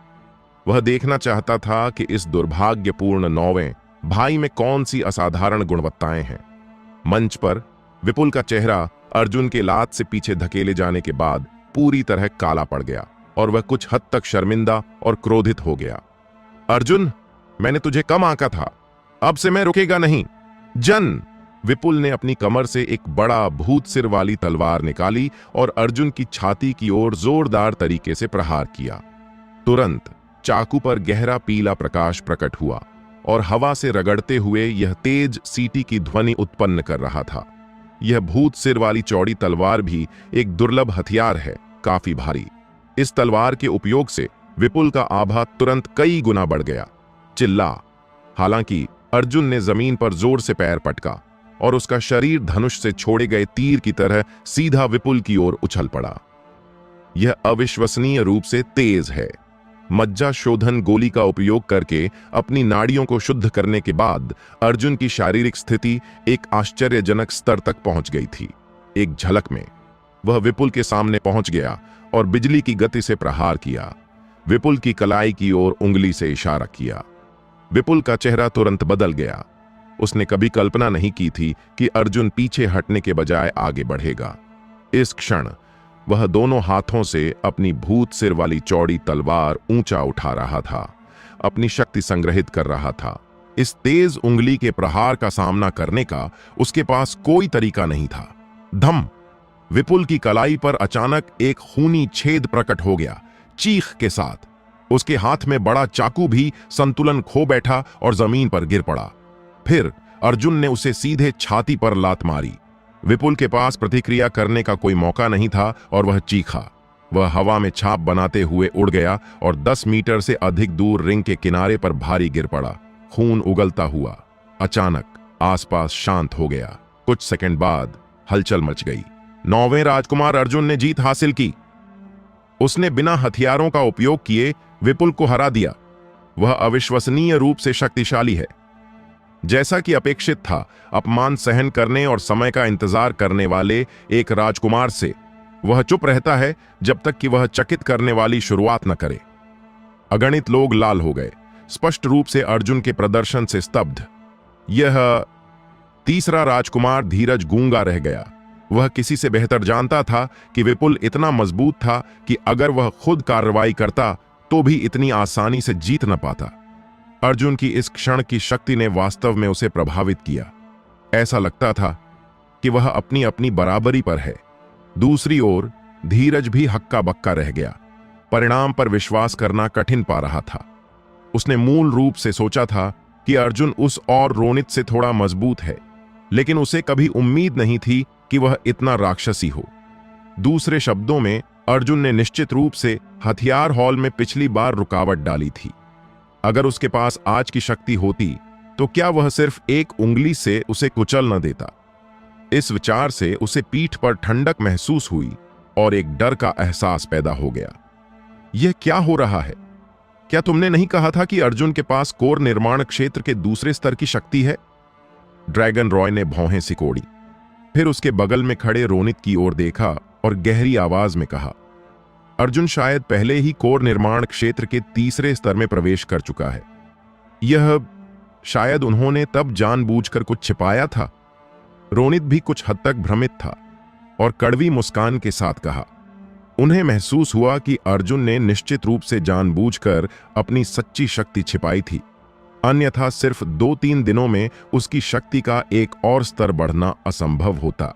वह देखना चाहता था कि इस दुर्भाग्यपूर्ण 9वें भाई में कौन सी असाधारण गुणवत्ताएं हैं। मंच पर विपुल का चेहरा अर्जुन के लात से पीछे धकेले जाने के बाद पूरी तरह काला पड़ गया और वह कुछ हद तक शर्मिंदा और क्रोधित हो गया। अर्जुन, मैंने तुझे कम आंका था। अब से मैं रुकेगा नहीं। जन! विपुल ने अपनी कमर से एक बड़ा भूत सिर वाली तलवार निकाली और अर्जुन की छाती की ओर जोरदार तरीके से प्रहार किया। तुरंत चाकू पर गहरा पीला प्रकाश प्रकट हुआ और हवा से रगड़ते हुए यह तेज सीटी की ध्वनि उत्पन्न कर रहा था। यह भूत सिर वाली चौड़ी तलवार भी एक दुर्लभ हथियार है, काफी भारी। इस तलवार के उपयोग से विपुल का आभा तुरंत कई गुना बढ़ गया। चिल्ला! हालांकि अर्जुन ने जमीन पर जोर से पैर पटका और उसका शरीर धनुष से छोड़े गए तीर की तरह सीधा विपुल की ओर उछल पड़ा। यह अविश्वसनीय रूप से तेज है। मज्जा शोधन गोली का उपयोग करके अपनी नाड़ियों को शुद्ध करने के बाद अर्जुन की शारीरिक स्थिति एक आश्चर्यजनक स्तर तक पहुंच गई थी। एक झलक में वह विपुल के सामने पहुंच गया और बिजली की गति से प्रहार किया। विपुल की कलाई की ओर उंगली से इशारा किया। विपुल का चेहरा तुरंत बदल गया। उसने कभी कल्पना नहीं की थी कि अर्जुन पीछे हटने के बजाय आगे बढ़ेगा। इस क्षण वह दोनों हाथों से अपनी भूत सिर वाली चौड़ी तलवार ऊंचा उठा रहा था, अपनी शक्ति संग्रहित कर रहा था। इस तेज उंगली के प्रहार का सामना करने का उसके पास कोई तरीका नहीं था। धम! विपुल की कलाई पर अचानक एक खूनी छेद प्रकट हो गया। चीख के साथ उसके हाथ में बड़ा चाकू भी संतुलन खो बैठा और जमीन पर गिर पड़ा। फिर अर्जुन ने उसे सीधे छाती पर लात मारी। विपुल के पास प्रतिक्रिया करने का कोई मौका नहीं था और वह चीखा। वह हवा में छाप बनाते हुए उड़ गया और 10 मीटर से अधिक दूर रिंग के किनारे पर भारी गिर पड़ा, खून उगलता हुआ। अचानक आसपास शांत हो गया। कुछ सेकंड बाद हलचल मच गई। 9वें राजकुमार अर्जुन ने जीत हासिल की। उसने बिना हथियारों का उपयोग किए विपुल को हरा दिया। वह अविश्वसनीय रूप से शक्तिशाली है। जैसा कि अपेक्षित था, अपमान सहन करने और समय का इंतजार करने वाले एक राजकुमार से वह चुप रहता है जब तक कि वह चकित करने वाली शुरुआत न करे। अगणित लोग लाल हो गए, स्पष्ट रूप से अर्जुन के प्रदर्शन से स्तब्ध। यह तीसरा राजकुमार धीरज गूंगा रह गया। वह किसी से बेहतर जानता था कि विपुल इतना मजबूत था कि अगर वह खुद कार्रवाई करता तो भी इतनी आसानी से जीत न पाता। अर्जुन की इस क्षण की शक्ति ने वास्तव में उसे प्रभावित किया। ऐसा लगता था कि वह अपनी अपनी बराबरी पर है। दूसरी ओर धीरज भी हक्का बक्का रह गया। परिणाम पर विश्वास करना कठिन पा रहा था। उसने मूल रूप से सोचा था कि अर्जुन उस और रोनित से थोड़ा मजबूत है, लेकिन उसे कभी उम्मीद नहीं थी कि वह इतना राक्षसी हो। दूसरे शब्दों में, अर्जुन ने निश्चित रूप से हथियार हॉल में पिछली बार रुकावट डाली थी। अगर उसके पास आज की शक्ति होती तो क्या वह सिर्फ एक उंगली से उसे कुचल न देता। इस विचार से उसे पीठ पर ठंडक महसूस हुई और एक डर का एहसास पैदा हो गया। यह क्या हो रहा है? क्या तुमने नहीं कहा था कि अर्जुन के पास कोर निर्माण क्षेत्र के दूसरे स्तर की शक्ति है? ड्रैगन रॉय ने भौहें सिकोड़ी, फिर उसके बगल में खड़े रोनित की ओर देखा और गहरी आवाज में कहा, अर्जुन शायद पहले ही कोर निर्माण क्षेत्र के तीसरे स्तर में प्रवेश कर चुका है। यह शायद उन्होंने तब जानबूझकर कुछ छिपाया था। रोनित भी कुछ हद तक भ्रमित था और कड़वी मुस्कान के साथ कहा, उन्हें महसूस हुआ कि अर्जुन ने निश्चित रूप से जानबूझकर अपनी सच्ची शक्ति छिपाई थी, अन्यथा सिर्फ 2-3 दिनों में उसकी शक्ति का एक और स्तर बढ़ना असंभव होता।